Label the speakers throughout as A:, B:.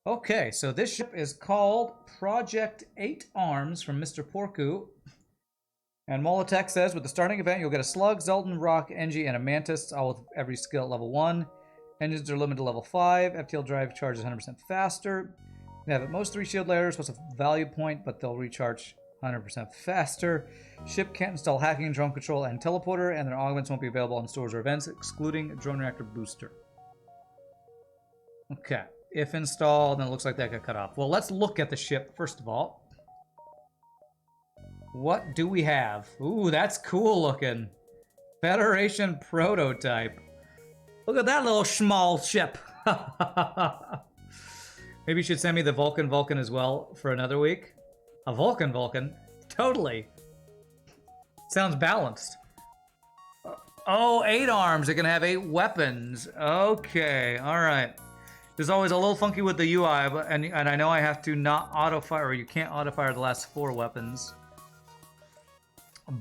A: Okay, so this ship is called Project 8 Arms from Mr. Porku. And Molotech says, with the starting event, you'll get a Slug, Zoltan, Rock, Engie, and a Mantis, all with every skill at level 1. Engines are limited to level 5. FTL drive charges 100% faster. They have at most 3 shield layers, plus a value point, but they'll recharge 100% faster. Ship can't install hacking, drone control, and teleporter, and their augments won't be available on stores or events, excluding drone reactor booster. Okay, if installed, then it looks like that got cut off. Well, let's look at the ship first of all. What do we have? Ooh, that's cool looking. Federation prototype. Look at that little small ship. Maybe you should send me the Vulcan as well for another week. A Vulcan? Totally. Sounds balanced. Oh, 8 arms. It can have 8 weapons. Okay, all right. This is always a little funky with the UI, but and I know I have to not auto-fire, or you can't auto-fire the last 4 weapons.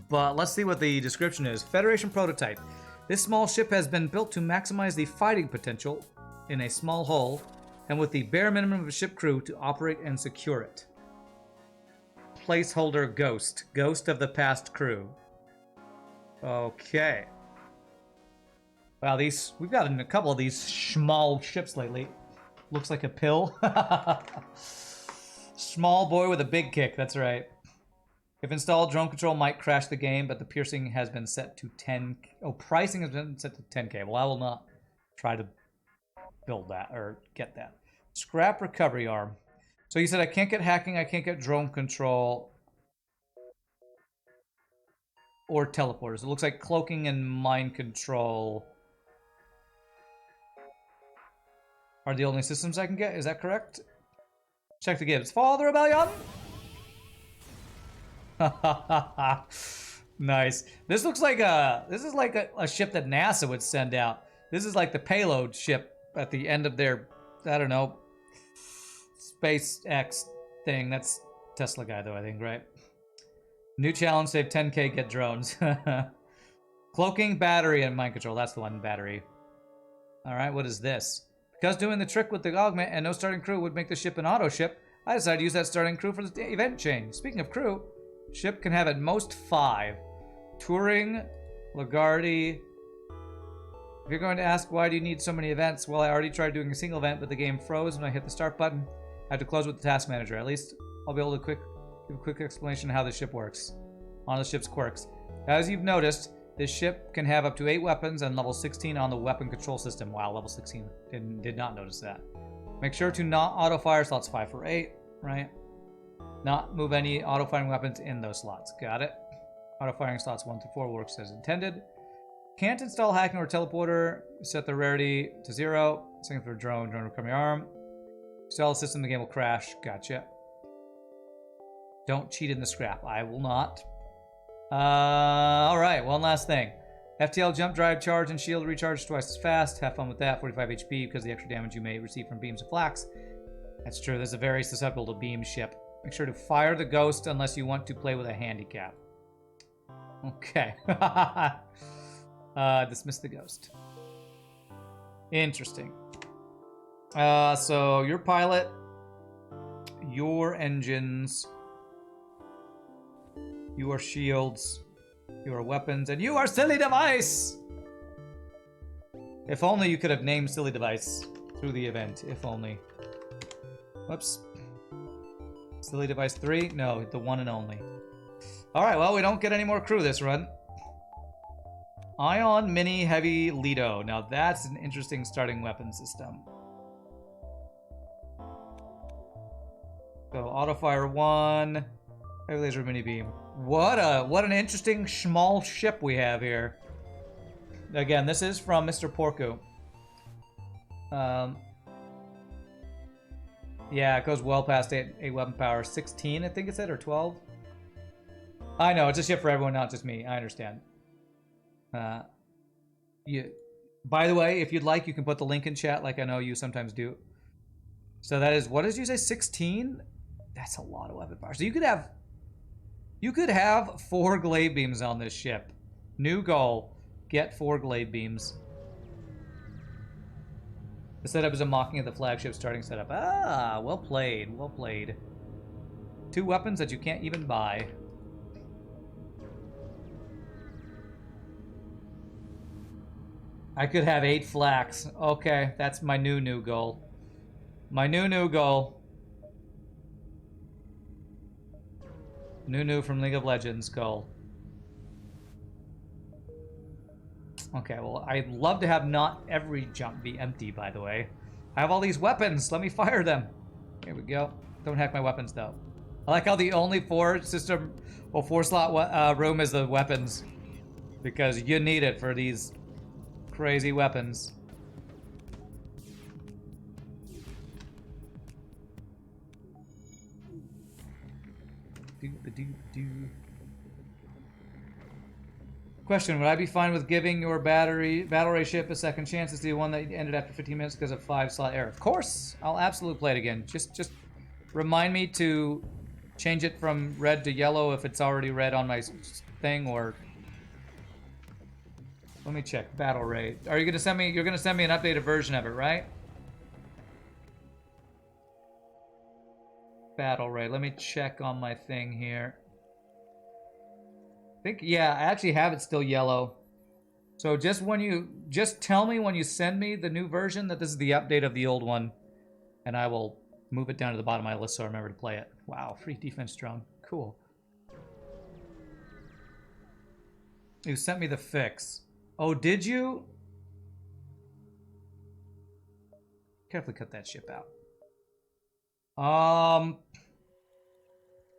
A: But let's see what the description is. Federation prototype. This small ship has been built to maximize the fighting potential in a small hull, and with the bare minimum of a ship crew to operate and secure it. Placeholder Ghost. Ghost of the past crew. Okay. Wow, we've gotten a couple of these small ships lately. Looks like a pill. Small boy with a big kick, that's right. If installed, drone control might crash the game, but the piercing has been set to 10. Oh, pricing has been set to 10k. Well, I will not try to build that or get that. Scrap recovery arm. So you said I can't get hacking, I can't get drone control, or teleporters. It looks like cloaking and mind control are the only systems I can get. Is that correct? Check the gibbs. Follow the rebellion! Nice. This looks like this is like a ship that NASA would send out. This is like the payload ship at the end of their, I don't know, SpaceX thing. That's Tesla guy though, I think, right? New challenge, save 10k, get drones. Cloaking, battery, and mind control. That's the one, battery. Alright, what is this? Because doing the trick with the augment and no starting crew would make the ship an auto ship, I decided to use that starting crew for the event chain. Speaking of crew, ship can have at most 5. Touring, Lagarde. If you're going to ask why do you need so many events, well, I already tried doing a single event, but the game froze when I hit the start button. I had to close with the task manager. At least I'll be able to give a quick explanation of how the ship works. On the ship's quirks. As you've noticed, this ship can have up to 8 weapons and level 16 on the weapon control system. Wow, level 16. Did not notice that. Make sure to not auto-fire slots 5 for 8, right? Not move any auto-firing weapons in those slots. Got it. Auto-firing slots 1 through 4 works as intended. Can't install hacking or teleporter. Set the rarity to 0. Same for drone recovery arm. Install the system, the game will crash. Gotcha. Don't cheat in the scrap. I will not. Alright, one last thing. FTL jump drive charge and shield recharge twice as fast. Have fun with that. 45 HP because the extra damage you may receive from beams of flax. That's true. This is a very susceptible to beam ship. Make sure to fire the ghost unless you want to play with a handicap. Okay. Dismiss the ghost. Interesting. So your pilot, your engines, your shields, your weapons, and you are Silly Device! If only you could have named Silly Device through the event. If only. Whoops. Silly Device 3? No, the one and only. Alright, well, we don't get any more crew this run. Ion Mini Heavy Lido. Now that's an interesting starting weapon system. So auto-fire 1. Heavy laser mini beam. What an interesting small ship we have here. Again, this is from Mr. Porku. Yeah, it goes well past 8 weapon power. 16, I think it said, or 12. I know, it's a ship for everyone, not just me. I understand. By the way, if you'd like, you can put the link in chat like I know you sometimes do. So that is, what did you say, 16? That's a lot of weapon power. So you could have 4 glaive beams on this ship. New goal, get 4 glaive beams. The setup is a mocking of the flagship starting setup. Ah, well played, well played. 2 weapons that you can't even buy. I could have 8 flax. Okay, that's my new goal. My new goal. New from League of Legends goal. Okay, well, I'd love to have not every jump be empty, by the way. I have all these weapons. Let me fire them. Here we go. Don't hack my weapons, though. I like how the only 4 slot room is the weapons. Because you need it for these crazy weapons. Question, would I be fine with giving your battle ray ship a second chance? It's the one that ended after 15 minutes because of 5-slot error. Of course, I'll absolutely play it again. Just remind me to change it from red to yellow if it's already red on my thing, or... Let me check. Battle ray. Are you gonna send me... You're gonna send me an updated version of it, right? Battle ray. Let me check on my thing here. I think, yeah, I actually have it still yellow. So just tell me when you send me the new version that this is the update of the old one, and I will move it down to the bottom of my list so I remember to play it. Wow, free defense drone. Cool. You sent me the fix. Oh, did you? Carefully cut that ship out.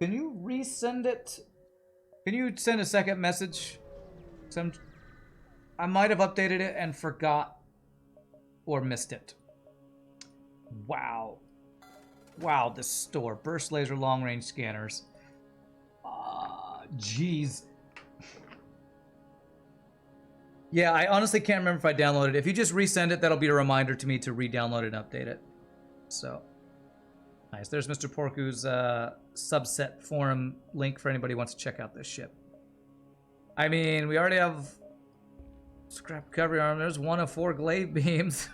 A: Can you resend it? Can you send a second message? I might have updated it and forgot or missed it. Wow. Wow, this store. Burst laser long range scanners. Jeez. Yeah, I honestly can't remember if I downloaded it. If you just resend it, that'll be a reminder to me to re-download it and update it. So, nice. There's Mr. Porku's subset forum link for anybody who wants to check out this ship. I mean, we already have scrap recovery arm. There's 1 of 4 glaive beams.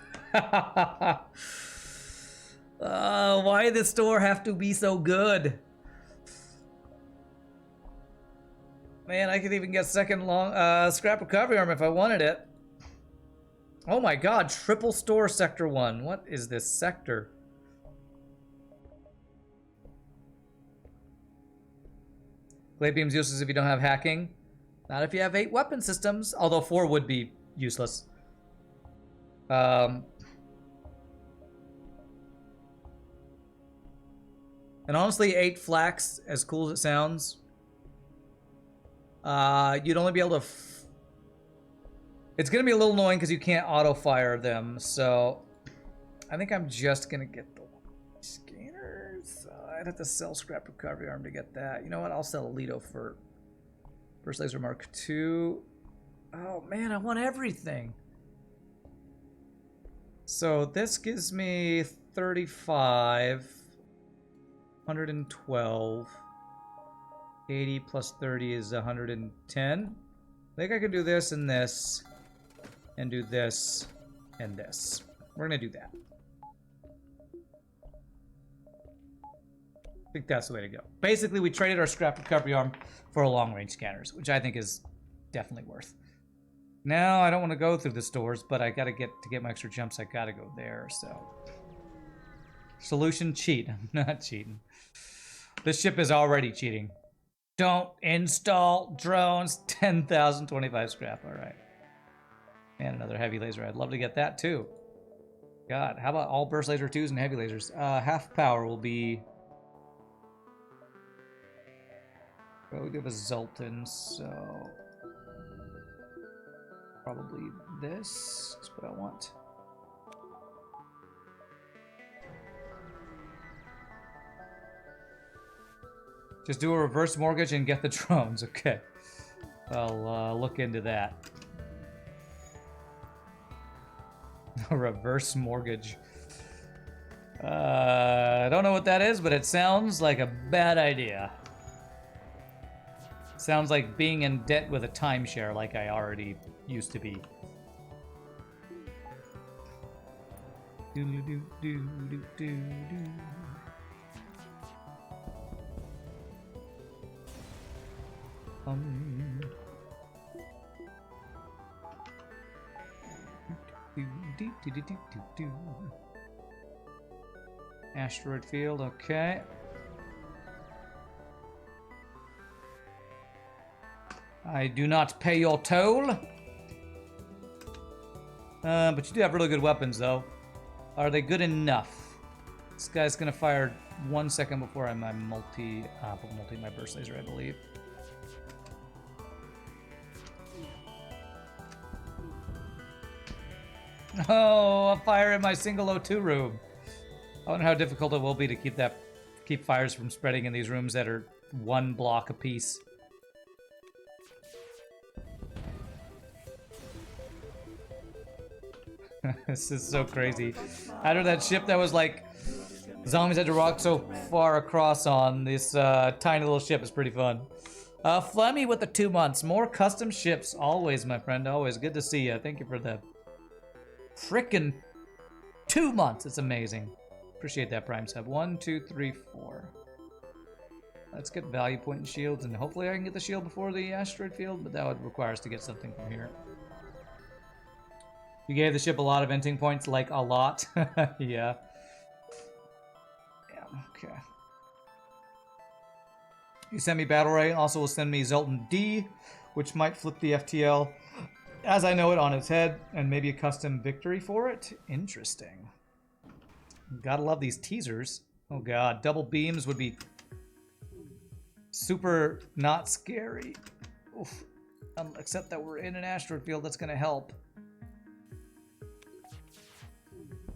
A: Why does the store have to be so good? Man, I could even get second long scrap recovery arm if I wanted it. Oh my god, triple store sector 1. What is this sector? Glaive beam's useless if you don't have hacking. Not if you have 8 weapon systems, although 4 would be useless. And honestly, 8 flax, as cool as it sounds, you'd only be able to... It's going to be a little annoying because you can't auto-fire them, so... I think I'm just going to get the scanners. I'd have to sell scrap recovery arm to get that. You know what? I'll sell Alito for Burst Laser Mark II. Oh, man, I want everything. So this gives me 35... 112. 80 plus 30 is 110. I think I can do this and this, and do this and this. We're gonna do that. I think that's the way to go. Basically, we traded our scrap recovery arm for long-range scanners, which I think is definitely worth. Now, I don't want to go through the stores, but I gotta get my extra jumps. I gotta go there. So, solution: cheat. I'm not cheating. This ship is already cheating. Don't install drones. 10,025 scrap. All right. And another heavy laser. I'd love to get that too. God, how about all burst laser 2s and heavy lasers? Half power will be... Well, we do have a Zoltan, so... Probably this is what I want. Just do a reverse mortgage and get the drones. Okay. I'll look into that. A reverse mortgage. I don't know what that is, but it sounds like a bad idea. Sounds like being in debt with a timeshare like I already used to be. Asteroid field, okay. I do not pay your toll. But you do have really good weapons, though. Are they good enough? This guy's gonna fire 1 second before I my my burst laser, I believe. Oh, a fire in my single O2 room. I wonder how difficult it will be to keep fires from spreading in these rooms that are 1 block apiece. This is so crazy. Out of that ship that was like zombies had to walk so far across on, this tiny little ship is pretty fun. Flemmy with the 2 months. More custom ships, always, my friend, always. Good to see you. Thank you for the frickin' 2 months. It's amazing. Appreciate that, Prime sub. 1, 2, 3, 4. Let's get value point and shields, and hopefully I can get the shield before the asteroid field, but that would require us to get something from here. You gave the ship a lot of venting points, like a lot. Yeah. Yeah, okay. You send me Battle Ray, also will send me Zoltan D, which might flip the FTL as I know it on its head, and maybe a custom victory for it. Interesting. Gotta love these teasers. Oh god, double beams would be super not scary. Oof. Except that we're in an asteroid field, that's gonna help.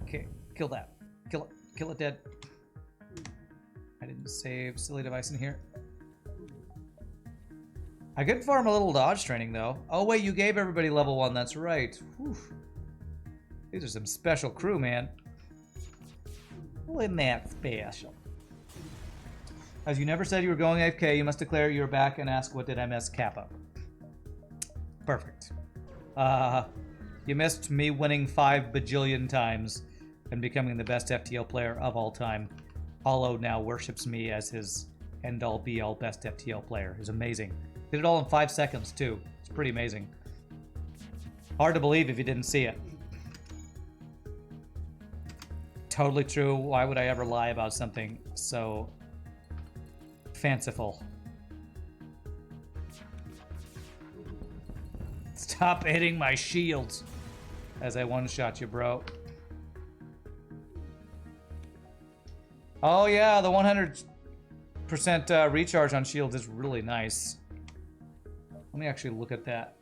A: Okay, kill that. Kill it. Kill it dead. I didn't save silly device in here. I could farm a little dodge training, though. Oh, wait, you gave everybody level 1. That's right. Whew. These are some special crew, man. Isn't that special? As you never said you were going AFK, you must declare you were back and ask, what did I miss? Kappa. Perfect. You missed me winning 5 bajillion times and becoming the best FTL player of all time. Hollow now worships me as his end-all be-all best FTL player. It's amazing. Did it all in 5 seconds, too. It's pretty amazing. Hard to believe if you didn't see it. Totally true. Why would I ever lie about something so fanciful? Stop hitting my shields as I one-shot you, bro. Oh yeah, the 100% recharge on shields is really nice. Let me actually look at that.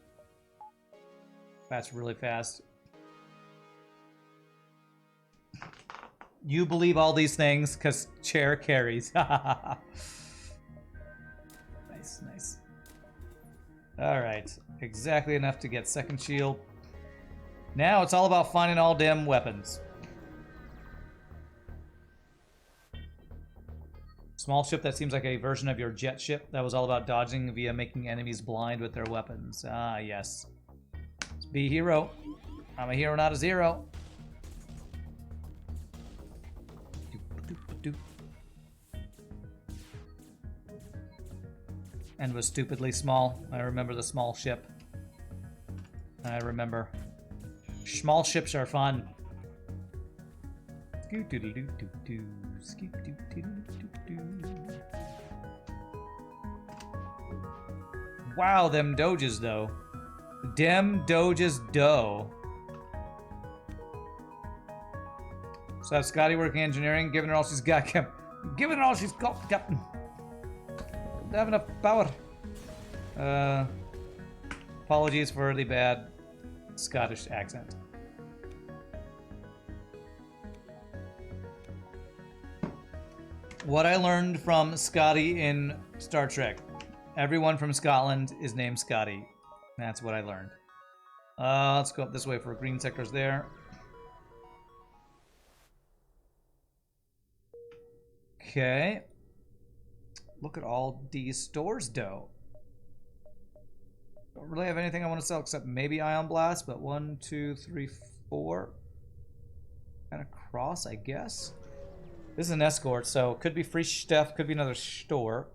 A: That's really fast. You believe all these things because chair carries. Nice, nice. All right, exactly enough to get second shield. Now it's all about finding all damn weapons. Small ship that seems like a version of your jet ship that was all about dodging via making enemies blind with their weapons. Ah, yes. Let's be a hero. I'm a hero, not a zero. And was stupidly small. I remember the small ship. I remember. Small ships are fun. Wow, them doges though. Dem doges dough. So Scotty working engineering, giving her all she's got, giving her all she's got, Captain. Don't have enough power. Apologies for the bad Scottish accent. What I learned from Scotty in Star Trek. Everyone from Scotland is named Scotty. That's what I learned. Let's go up this way for green sectors there. Okay. Look at all these stores, though. Don't really have anything I want to sell except maybe Ion Blast, but 1, 2, 3, 4. Kind of across, I guess. This is an escort, so could be free stuff, could be another store.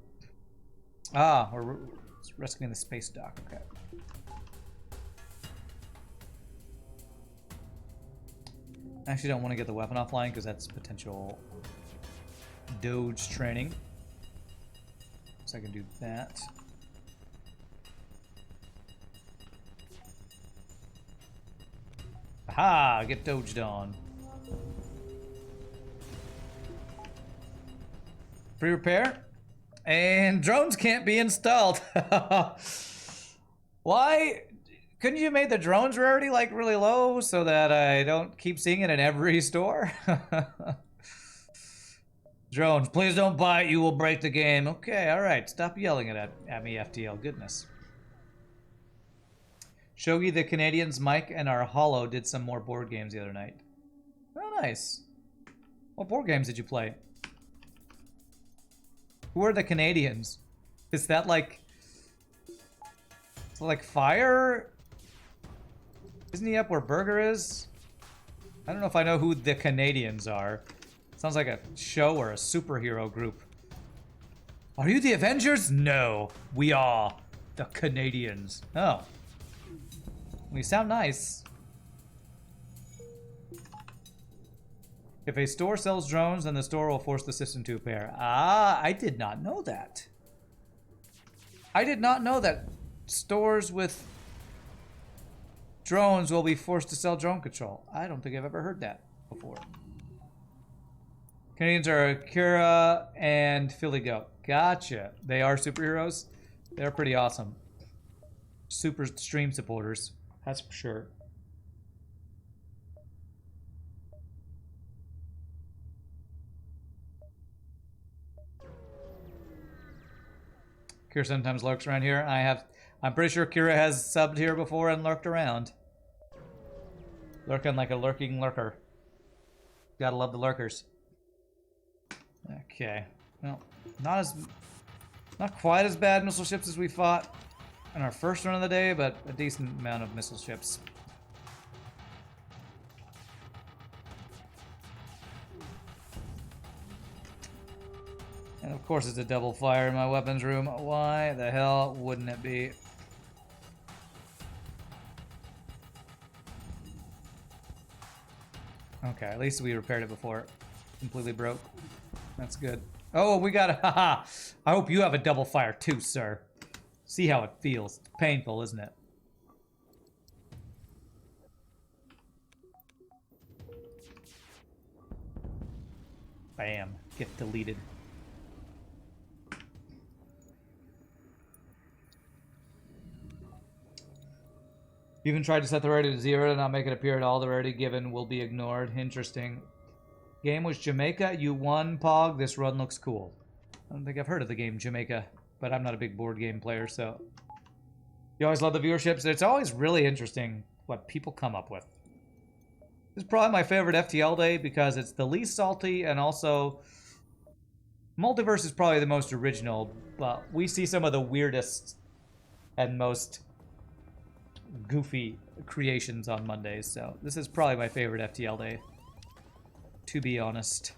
A: Ah, we're rescuing the space dock. Okay. I actually don't want to get the weapon offline because that's potential doge training. So I can do that. Aha! Get doged on. Free repair. And drones can't be installed. Why? Couldn't you make the drones rarity like really low so that I don't keep seeing it in every store? Drones, please don't bite. You will break the game. Okay, all right. Stop yelling at me, FTL. Goodness. Shogi, the Canadians, Mike, and our Hollow did some more board games the other night. Oh, nice. What board games did you play? Who are the Canadians? Is that like... Is it like Fire? Isn't he up where Burger is? I don't know if I know who the Canadians are. Sounds like a show or a superhero group. Are you the Avengers? No, we are the Canadians. Oh. We sound nice. If a store sells drones, then the store will force the system to repair. Ah, I did not know that. I did not know that stores with drones will be forced to sell drone control. I don't think I've ever heard that before. Canadians are Akira and Philly Goat. Gotcha. They are superheroes. They're pretty awesome. Super stream supporters. That's for sure. Kira sometimes lurks around here. I'm pretty sure Kira has subbed here before and lurked around. Lurking like a lurking lurker. Gotta love the lurkers. Okay. Well, not quite as bad missile ships as we fought in our first run of the day, but a decent amount of missile ships. And of course it's a double fire in my weapons room. Why the hell wouldn't it be? Okay, at least we repaired it before it completely broke. That's good. Oh, we got a haha. I hope you have a double fire too, sir. See how it feels. It's painful, isn't it? Bam. Get deleted. You even tried to set the rarity to 0 to not make it appear at all. The rarity given will be ignored. Interesting. Game was Jamaica. You won, Pog. This run looks cool. I don't think I've heard of the game Jamaica, but I'm not a big board game player, so... You always love the viewerships. It's always really interesting what people come up with. This is probably my favorite FTL day because it's the least salty and also... Multiverse is probably the most original, but we see some of the weirdest and most goofy creations on Mondays, so this is probably my favorite FTL day, to be honest.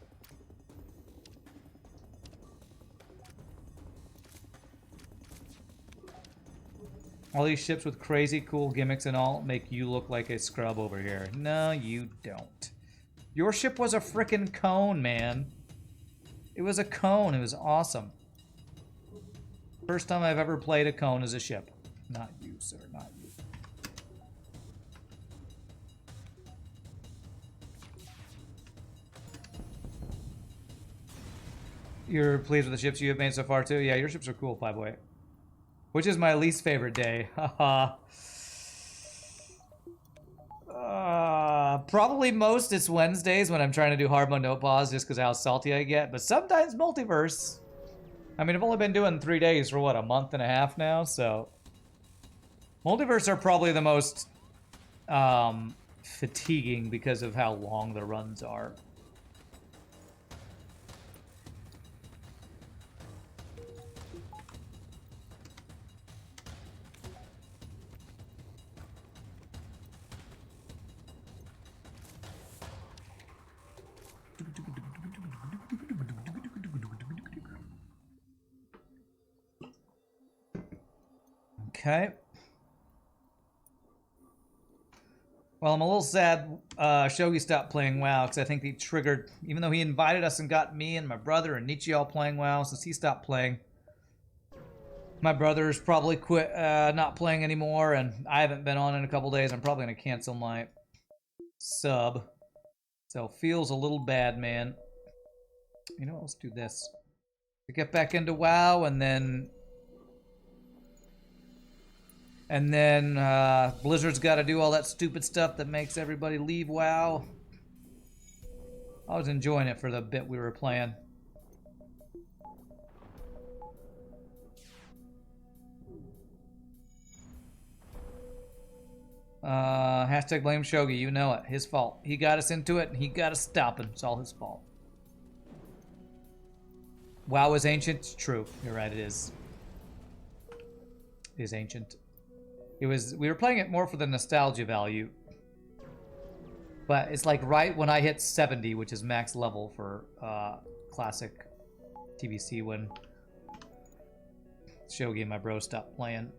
A: All these ships with crazy cool gimmicks and all make you look like a scrub over here. No, you don't. Your ship was a frickin' cone, man. It was a cone. It was awesome. First time I've ever played a cone as a ship. Not you, sir. Not you. You're pleased with the ships you have made so far, too? Yeah, your ships are cool, Playboy. Which is my least favorite day? Haha. Probably most it's Wednesdays when I'm trying to do hard mode no pause just because how salty I get. But sometimes Multiverse. I mean, I've only been doing 3 days for, what, a month and a half now? So... Multiverse are probably the most fatiguing because of how long the runs are. Okay. Well, I'm a little sad Shogi stopped playing WoW, because I think he triggered, even though he invited us and got me and my brother and Nietzsche all playing WoW, since he stopped playing, my brother's probably quit not playing anymore, and I haven't been on in a couple days. I'm probably going to cancel my sub. So, feels a little bad, man. You know what, let's do this. To get back into WoW, and then Blizzard's got to do all that stupid stuff that makes everybody leave WoW. I was enjoying it for the bit we were playing. Hashtag blame Shogi, you know it. His fault. He got us into it, and he got us stopping. It's all his fault. WoW is ancient? It's true. You're right, it is. It is ancient. We were playing it more for the nostalgia value. But it's like right when I hit 70, which is max level for classic TBC, when Shogi and my bro stopped playing.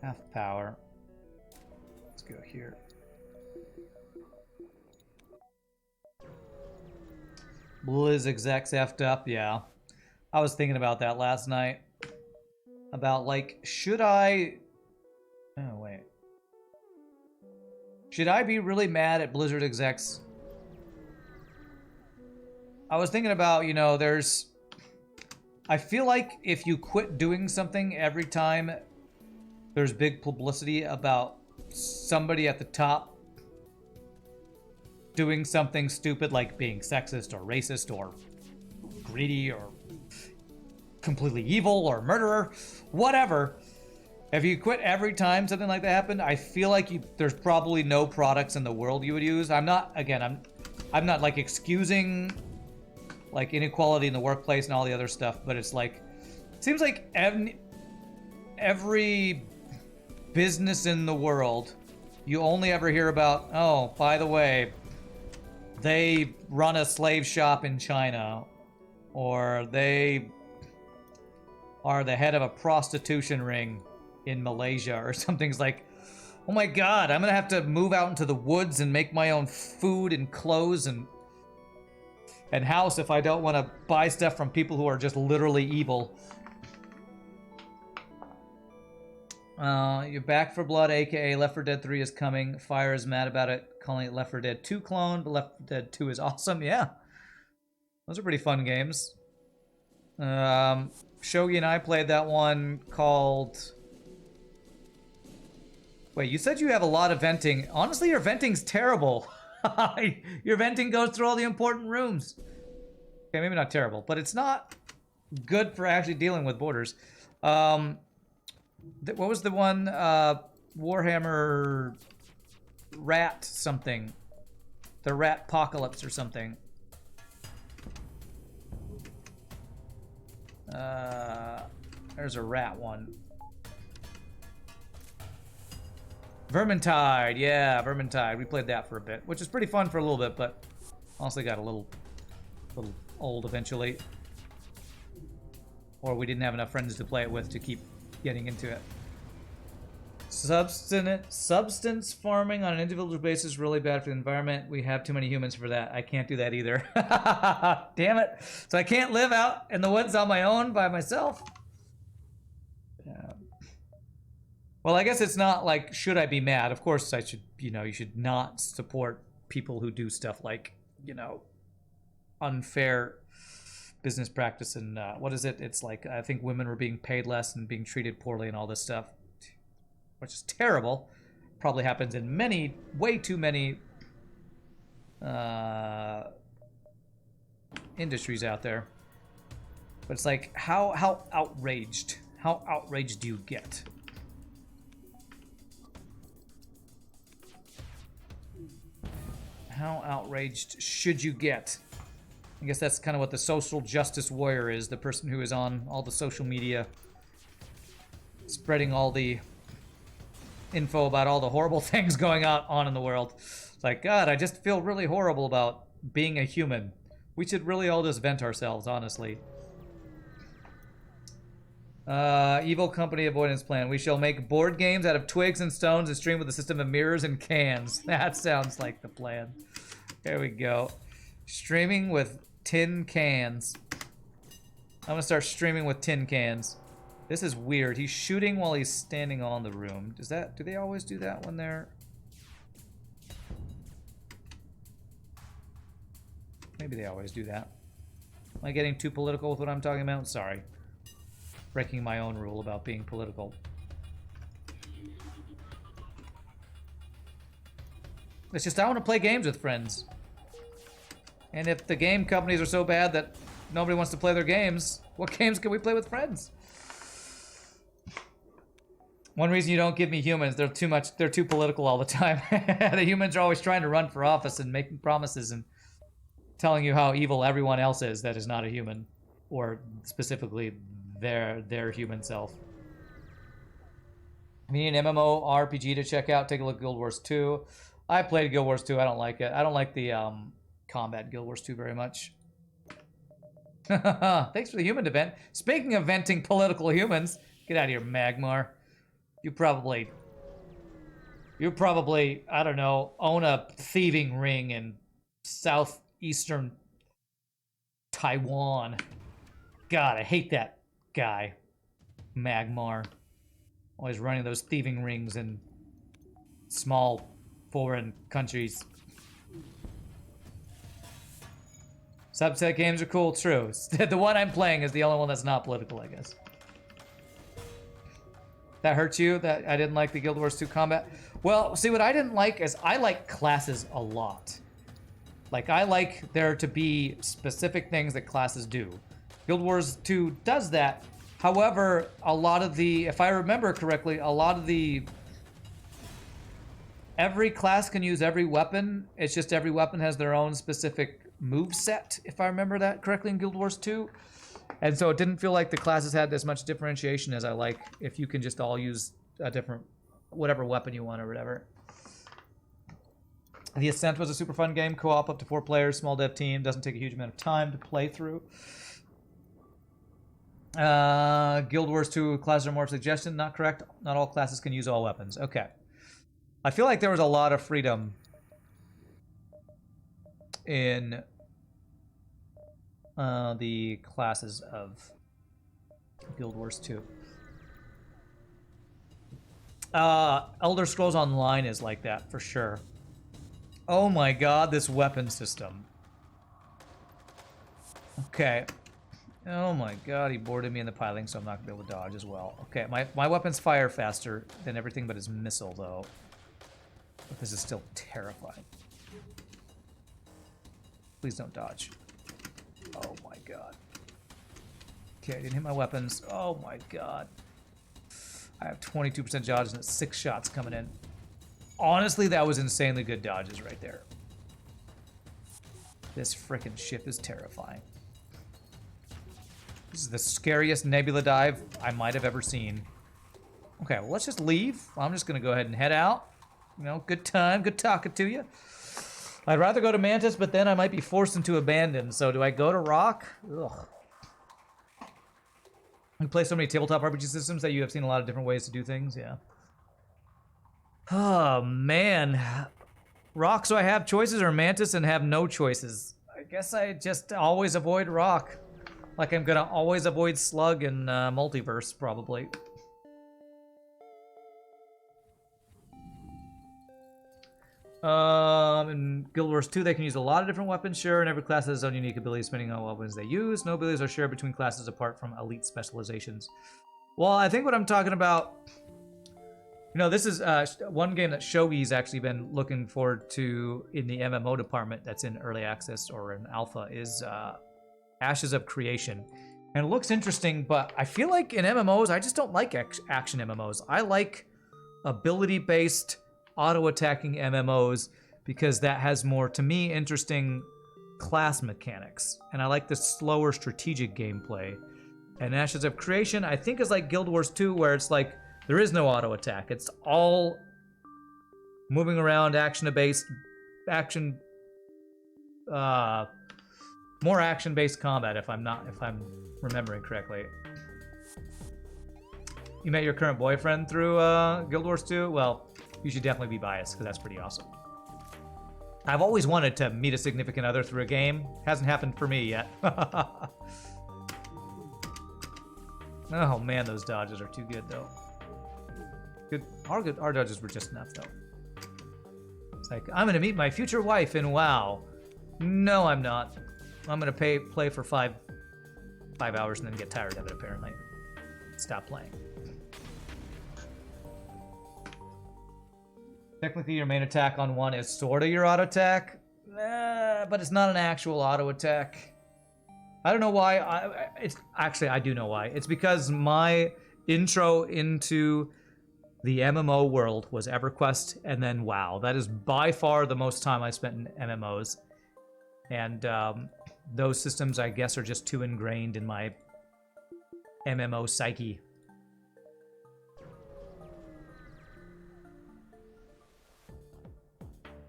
A: Half power. Let's go here. Blizz execs effed up, yeah. I was thinking about that last night. About, like, should I... Oh, wait. Should I be really mad at Blizzard execs? I was thinking about, you know, there's... I feel like if you quit doing something every time there's big publicity about somebody at the top doing something stupid like being sexist or racist or greedy or completely evil or murderer, whatever. If you quit every time something like that happened, I feel like there's probably no products in the world you would use. I'm not like excusing like inequality in the workplace and all the other stuff, but it's like, it seems like every business in the world, you only ever hear about, oh, by the way, they run a slave shop in China, or they are the head of a prostitution ring in Malaysia, or something's like, oh my god, I'm gonna have to move out into the woods and make my own food and clothes and house if I don't want to buy stuff from people who are just literally evil. You're back for blood, aka Left 4 Dead 3 is coming. Fire is mad about it, calling it Left 4 Dead 2 clone, but Left 4 Dead 2 is awesome. Yeah. Those are pretty fun games. Shogi and I played that one called... Wait, you said you have a lot of venting. Honestly, your venting's terrible. Your venting goes through all the important rooms. Okay, maybe not terrible, but it's not good for actually dealing with borders. What was the one? Warhammer Rat something. The Rat Apocalypse or something. There's a rat one. Vermintide, yeah, Vermintide. We played that for a bit, which is pretty fun for a little bit, but honestly got a little old eventually. Or we didn't have enough friends to play it with to keep getting into it. Substance farming on an individual basis is really bad for the environment. We have too many humans for that. I can't do that either. Damn it. So I can't live out in the woods on my own by myself. Yeah. Well, I guess it's not like, should I be mad? Of course I should, you should not support people who do stuff like, unfair business practice and, what is it? It's like, I think women were being paid less and being treated poorly and all this stuff, which is terrible. Probably happens in way too many, industries out there. But it's like, how outraged do you get? How outraged should you get? I guess that's kind of what the social justice warrior is, the person who is on all the social media, spreading all the info about all the horrible things going on in the world. It's like, God, I just feel really horrible about being a human. We should really all just vent ourselves, honestly. Evil company avoidance plan. We shall make board games out of twigs and stones and stream with a system of mirrors and cans. That sounds like the plan. There we go. Streaming with tin cans. I'm gonna start streaming with tin cans. This is weird. He's shooting while he's standing on the room. Do they always do that when they're... Maybe they always do that. Am I getting too political with what I'm talking about? Sorry. Breaking my own rule about being political. It's just I want to play games with friends. And if the game companies are so bad that nobody wants to play their games, what games can we play with friends? One reason you don't give me humans, they're too political all the time. The humans are always trying to run for office and making promises and telling you how evil everyone else is that is not a human, or specifically their human self. I need an MMO RPG to check out. Take a look at Guild Wars 2. I played Guild Wars 2. I don't like it. I don't like the combat Guild Wars 2 very much. Thanks for the human event. Speaking of venting political humans, get out of here, Magmar. You probably, I don't know, own a thieving ring in southeastern Taiwan. God, I hate that guy, Magmar. Always running those thieving rings in small foreign countries. Subset games are cool, true. The one I'm playing is the only one that's not political, I guess. That hurts you, that I didn't like the Guild Wars 2 combat? Well, see, what I didn't like is I like classes a lot. Like, I like there to be specific things that classes do. Guild Wars 2 does that. However, a lot of the, if I remember correctly, a lot of the... Every class can use every weapon. It's just every weapon has their own specific move set, if I remember that correctly in Guild Wars 2. And so it didn't feel like the classes had as much differentiation as I like if you can just all use a different, whatever weapon you want or whatever. The Ascent was a super fun game, co-op up to 4 players, small dev team, doesn't take a huge amount of time to play through. Guild Wars 2 classes are more suggestion, not correct. Not all classes can use all weapons. Okay. I feel like there was a lot of freedom in the classes of Guild Wars 2. Elder Scrolls Online is like that, for sure. Oh my god, this weapon system. Okay. Oh my god, he boarded me in the piling, so I'm not going to be able to dodge as well. Okay, my weapons fire faster than everything but his missile, though. But this is still terrifying. Please don't dodge. Oh my god. Okay, I didn't hit my weapons. Oh my god. I have 22% dodges and 6 shots coming in. Honestly, that was insanely good dodges right there. This frickin' ship is terrifying. This is the scariest nebula dive I might have ever seen. Okay, well, let's just leave. I'm just gonna go ahead and head out. You know, good time, good talking to you. I'd rather go to Mantis, but then I might be forced into Abandon. So do I go to Rock? Ugh. We play so many tabletop RPG systems that you have seen a lot of different ways to do things, yeah. Oh, man. Rock, so I have choices, or Mantis and have no choices? I guess I just always avoid Rock. Like I'm gonna always avoid Slug and Multiverse, probably. In Guild Wars 2, they can use a lot of different weapons, sure, and every class has its own unique abilities depending on what weapons they use. No abilities are shared between classes apart from elite specializations. Well, I think what I'm talking about... You know, this is one game that Shogi's actually been looking forward to in the MMO department that's in early access or in alpha is Ashes of Creation. And it looks interesting, but I feel like in MMOs, I just don't like action MMOs. I like ability-based, auto-attacking MMOs because that has more, to me, interesting class mechanics. And I like the slower strategic gameplay. And Ashes of Creation, I think, is like Guild Wars 2, where it's like, there is no auto attack. It's all moving around, action-based, more action-based combat. If I'm remembering correctly. You met your current boyfriend through Guild Wars 2? Well, you should definitely be biased, because that's pretty awesome. I've always wanted to meet a significant other through a game. Hasn't happened for me yet. Oh man, those dodges are too good, though. Good. Our dodges were just enough, though. It's like, I'm gonna meet my future wife in WoW. No, I'm not. I'm gonna play for five hours and then get tired of it, apparently. Stop playing. Technically, your main attack on one is sort of your auto attack, but it's not an actual auto attack. I don't know why. Actually, I do know why. It's because my intro into the MMO world was EverQuest and then WoW. That is by far the most time I spent in MMOs. And those systems, I guess, are just too ingrained in my MMO psyche.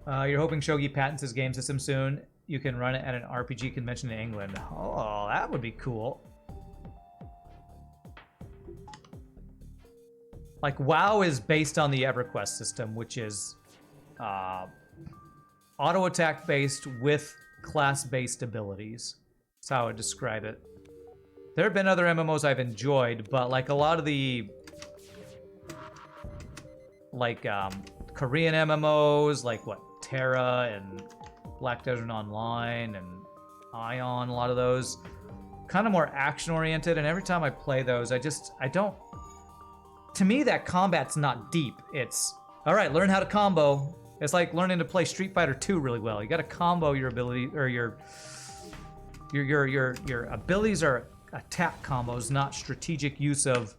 A: You're hoping Shogi patents his game system soon. You can run it at an RPG convention in England. Oh, that would be cool. Like, WoW is based on the EverQuest system, which is auto attack based with class-based abilities. That's how I would describe it. There have been other MMOs I've enjoyed, but like a lot of the like Korean MMOs, like what, Terra and Black Desert Online and Ion, a lot of those, kind of more action-oriented, and every time I play those, I don't... To me, that combat's not deep. It's, all right, learn how to combo. It's like learning to play Street Fighter 2 really well. You gotta combo your ability, or your abilities are attack combos, not strategic use of,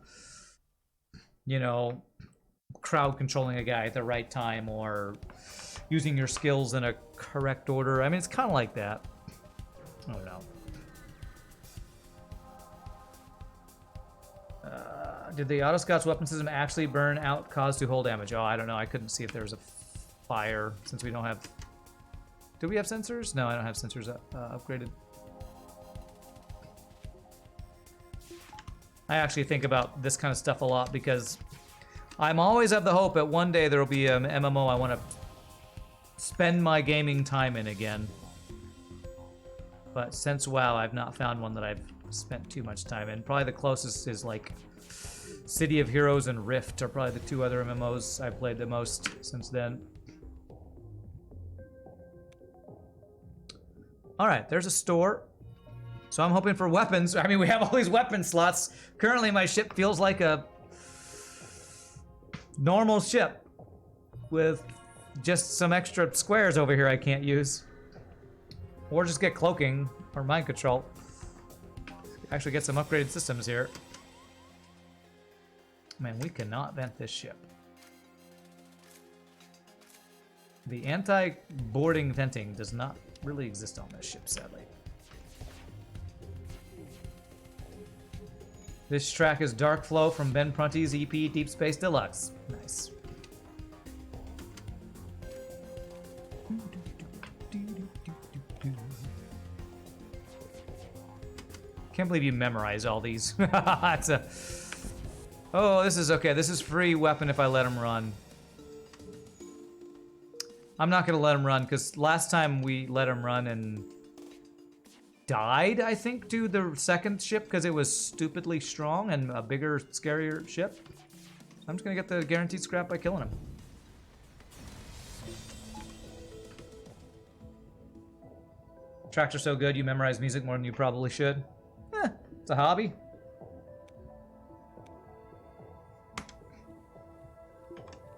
A: you know, crowd controlling a guy at the right time or using your skills in a correct order. I mean, it's kind of like that. I don't know. Did the Autoscott's weapon system actually burn out cause to hull damage? Oh, I don't know. I couldn't see if there was a fire since we don't have... Do we have sensors? No, I don't have sensors upgraded. I actually think about this kind of stuff a lot because I'm always of the hope that one day there will be an MMO I want to spend my gaming time in again. But since WoW, I've not found one that I've spent too much time in. Probably the closest is like City of Heroes and Rift are probably the two other MMOs I've played the most since then. Alright, there's a store. So I'm hoping for weapons. I mean, we have all these weapon slots. Currently, my ship feels like a normal ship with just some extra squares over here I can't use. Or just get cloaking or mind control. Actually get some upgraded systems here. Man, we cannot vent this ship. The anti-boarding venting does not really exist on this ship, sadly. This track is Dark Flow from Ben Prunty's EP Deep Space Deluxe. Nice. Can't believe you memorize all these. It's a... Oh, this is okay. This is free weapon if I let him run. I'm not going to let him run because last time we let him run and died, I think, to the second ship because it was stupidly strong and a bigger, scarier ship. I'm just going to get the guaranteed scrap by killing him. Tracks are so good, you memorize music more than you probably should. It's a hobby.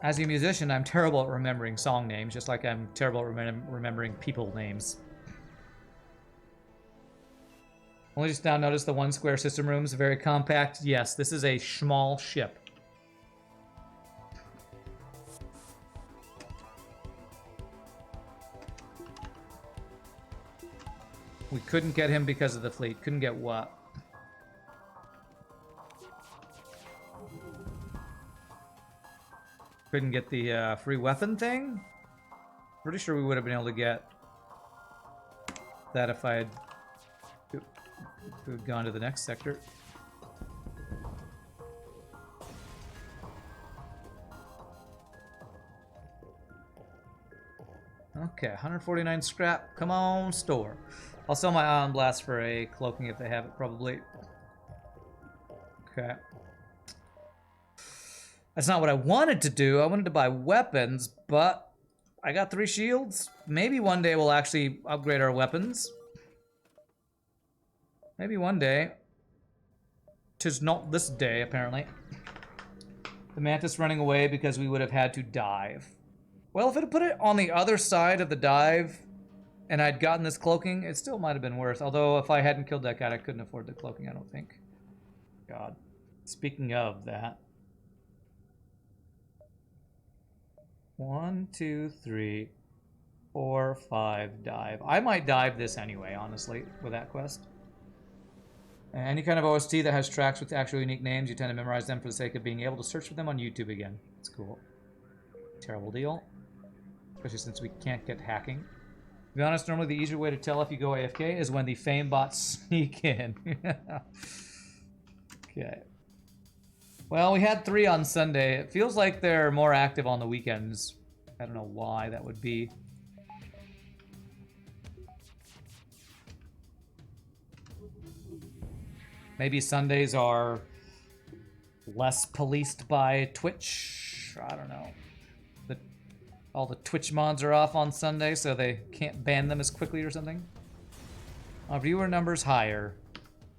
A: As a musician, I'm terrible at remembering song names, just like I'm terrible at remembering people names. Only just now noticed the one square system rooms, very compact. Yes, this is a small ship. We couldn't get him because of the fleet. Couldn't get what? Couldn't get the free weapon thing? Pretty sure we would have been able to get that if I had gone to the next sector. Okay, 149 scrap. Come on, store. I'll sell my Ion Blast for a cloaking if they have it, probably. Okay. That's not what I wanted to do. I wanted to buy weapons, but I got 3 shields. Maybe one day we'll actually upgrade our weapons. Maybe one day. 'Tis not this day, apparently. The mantis running away because we would have had to dive. Well, if it had put it on the other side of the dive and I'd gotten this cloaking, it still might have been worth. Although if I hadn't killed that guy, I couldn't afford the cloaking, I don't think. God. Speaking of that. 1, 2, 3, 4, 5, dive. I might dive this anyway, honestly, with that quest. Any kind of OST that has tracks with actual unique names, you tend to memorize them for the sake of being able to search for them on YouTube again. It's cool. Terrible deal. Especially since we can't get hacking. To be honest, normally the easier way to tell if you go AFK is when the fame bots sneak in. Okay. Well, we had 3 on Sunday. It feels like they're more active on the weekends. I don't know why that would be. Maybe Sundays are less policed by Twitch. I don't know. All the Twitch mods are off on Sunday, so they can't ban them as quickly or something. Viewer numbers higher.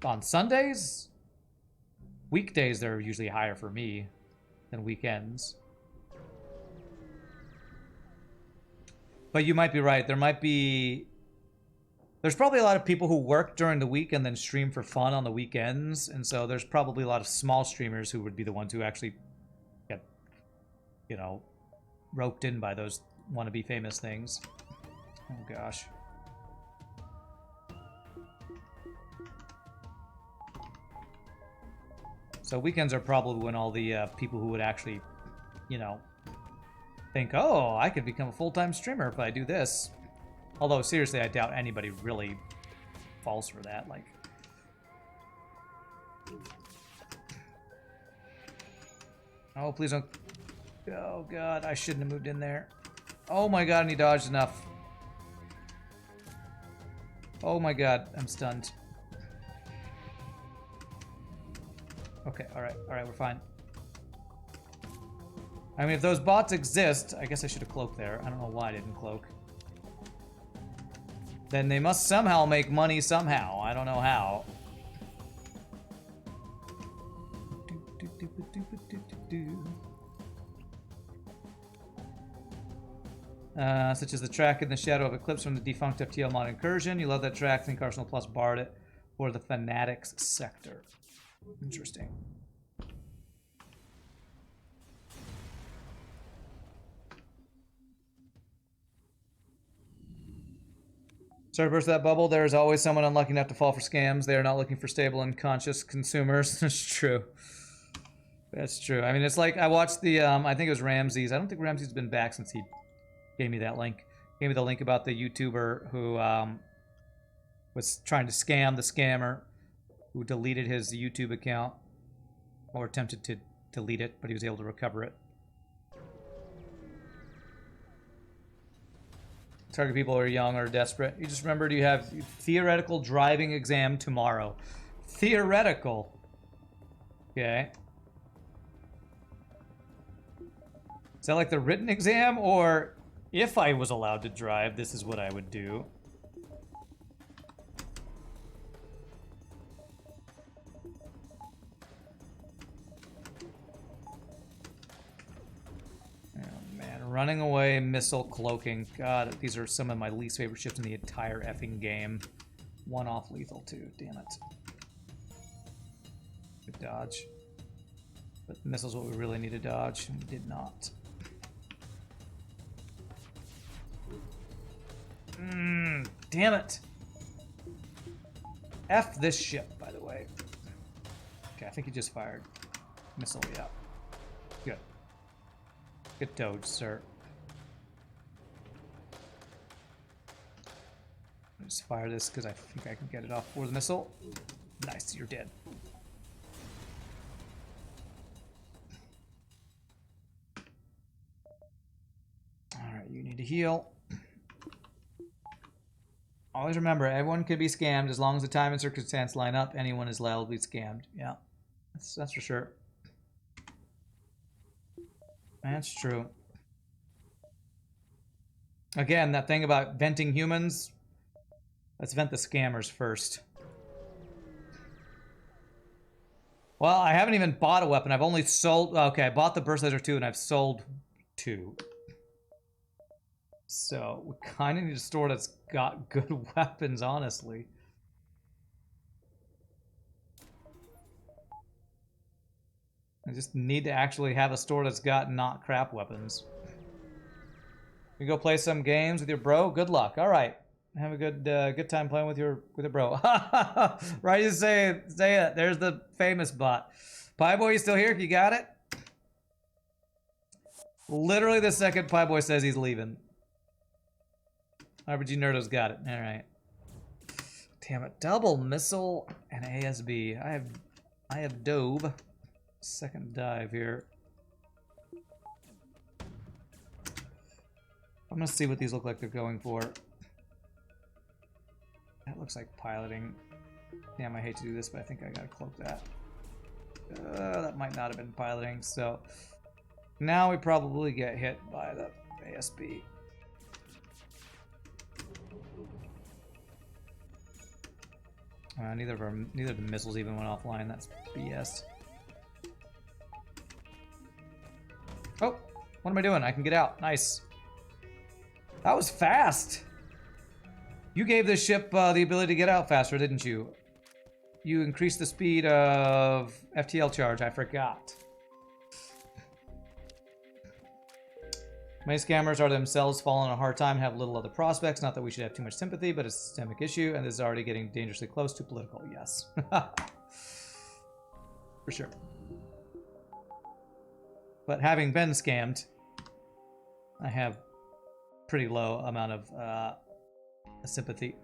A: On Sundays? Weekdays, they're usually higher for me than weekends. But you might be right. There's probably a lot of people who work during the week and then stream for fun on the weekends. And so there's probably a lot of small streamers who would be the ones who actually get, you know, roped in by those wannabe famous things. Oh, gosh. So weekends are probably when all the people who would actually, you know, think, oh, I could become a full-time streamer if I do this. Although, seriously, I doubt anybody really falls for that. Like, oh, please don't. Oh, God, I shouldn't have moved in there. Oh, my God, and he dodged enough. Oh, my God, I'm stunned. Okay, alright, we're fine. I mean, if those bots exist, I guess I should have cloaked there. I don't know why I didn't cloak. Then they must somehow make money somehow. I don't know how. Such as the track in the Shadow of Eclipse from the defunct FTL mod Incursion. You love that track. Think Arsenal Plus borrowed it for the Fanatics sector. Interesting. Sorry to burst that bubble. There is always someone unlucky enough to fall for scams. They are not looking for stable and conscious consumers. That's true. That's true. I mean, it's like I watched the, I think it was Ramsey's. I don't think Ramsey's been back since he gave me that link. Gave me the link about the YouTuber who was trying to scam the scammer who deleted his YouTube account or attempted to delete it, but he was able to recover it. Target people who are young or desperate. You just remembered you have theoretical driving exam tomorrow. Theoretical. Okay. Is that like the written exam, or if I was allowed to drive, this is what I would do? Running away, missile, cloaking. God, these are some of my least favorite ships in the entire effing game. One off lethal, too. Damn it. Good dodge. But the missile's what we really need to dodge, and we did not. Damn it. F this ship, by the way. Okay, I think he just fired. Missile, yeah. Good. Good dodge, sir. Just fire this because I think I can get it off for the missile. Nice, you're dead. Alright, you need to heal. Always remember, everyone can be scammed as long as the time and circumstance line up. Anyone is liable to be scammed. Yeah, that's for sure. That's true. Again, that thing about venting humans, let's vent the scammers first. Well, I haven't even bought a weapon. I've only sold... Okay, I bought the Burst Laser 2 and I've sold 2. So, we kind of need a store that's got good weapons, honestly. I just need to actually have a store that's got not crap weapons. You go play some games with your bro? Good luck. All right. Have a good time playing with your bro. Right, you say it. There's the famous bot. Pie Boy, you still here? You got it? Literally the second Pie Boy says he's leaving. RPG Nerdo's got it. All right. Damn it. Double missile and ASB. I have dove. Second dive here. I'm gonna see what these look like they're going for. That looks like piloting. Damn, I hate to do this, but I think I gotta cloak that. That might not have been piloting, so now we probably get hit by the ASB. Neither of the missiles even went offline. That's BS. Oh, what am I doing? I can get out. Nice. That was fast. You gave this ship the ability to get out faster, didn't you? You increased the speed of FTL charge. I forgot. Many scammers are themselves falling on a hard time, have little other prospects. Not that we should have too much sympathy, but it's a systemic issue, and this is already getting dangerously close to political. Yes. For sure. But having been scammed, I have pretty low amount of sympathy.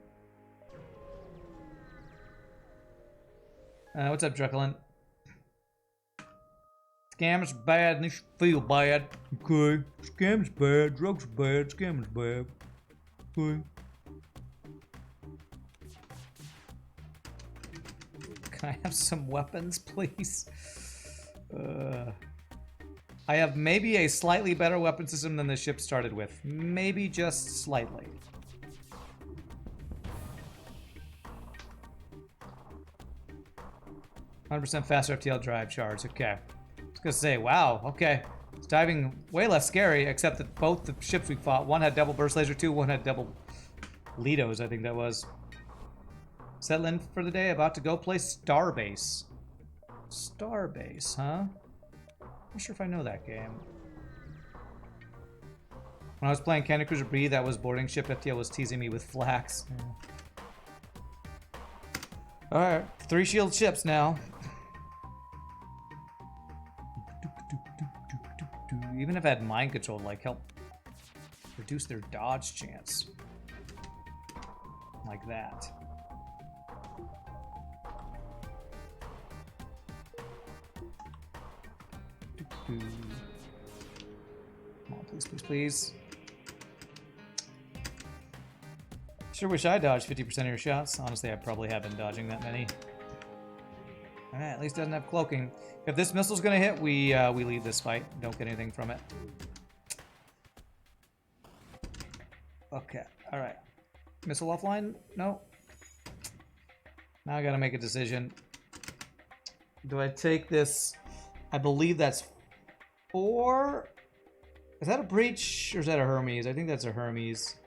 A: What's up, Drucklin? Scams bad and they feel bad. Okay. Scams bad, drugs bad, scams bad. Okay. Can I have some weapons, please? I have maybe a slightly better weapon system than the ship started with. Maybe just slightly. %100% faster FTL drive charge. Okay. I was gonna say, wow, okay. It's diving way less scary, except that both the ships we fought, one had double burst laser 2, one had double Lidos, I think that was. Settling for the day, about to go play Starbase. Starbase, huh? Not sure if I know that game. When I was playing Candy Cruiser B, that was boarding ship. FTL was teasing me with flax. Alright, 3 shield ships now. Even if I had mind control, like, help reduce their dodge chance. Like that. Come on, please, please, please. Sure wish I dodged 50% of your shots. Honestly, I probably have been dodging that many. Alright, at least it doesn't have cloaking. If this missile's gonna hit, we leave this fight. Don't get anything from it. Okay, alright. Missile offline? No. Now I gotta make a decision. Do I take this? I believe that's 4? Is that a breach or is that a Hermes? I think that's a Hermes.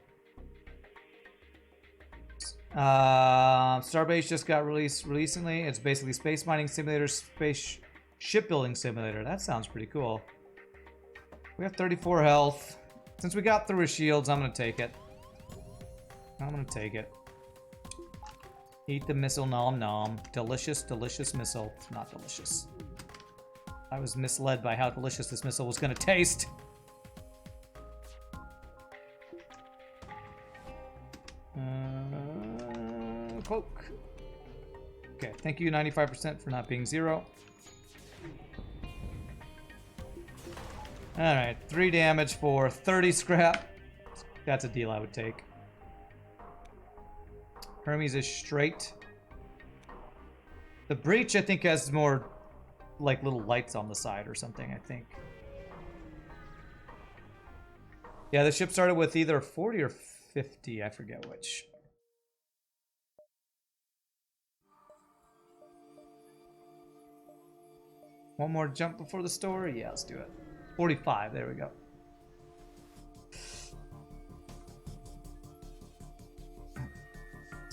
A: Starbase just got released recently. It's basically space mining simulator, space shipbuilding simulator. That sounds pretty cool. We have 34 health. Since we got through his shields, I'm gonna take it. I'm gonna take it. Eat the missile, nom nom. Delicious, delicious missile. It's not delicious. I was misled by how delicious this missile was gonna taste. Cloak. Okay, thank you 95% for not being 0. Alright, 3 damage for 30 scrap. That's a deal I would take. Hermes is straight. The Breach, I think, has more, like, little lights on the side or something, I think. Yeah, the ship started with either 40 or 50. I forget which. One more jump before the story? Yeah, let's do it. 45. There we go.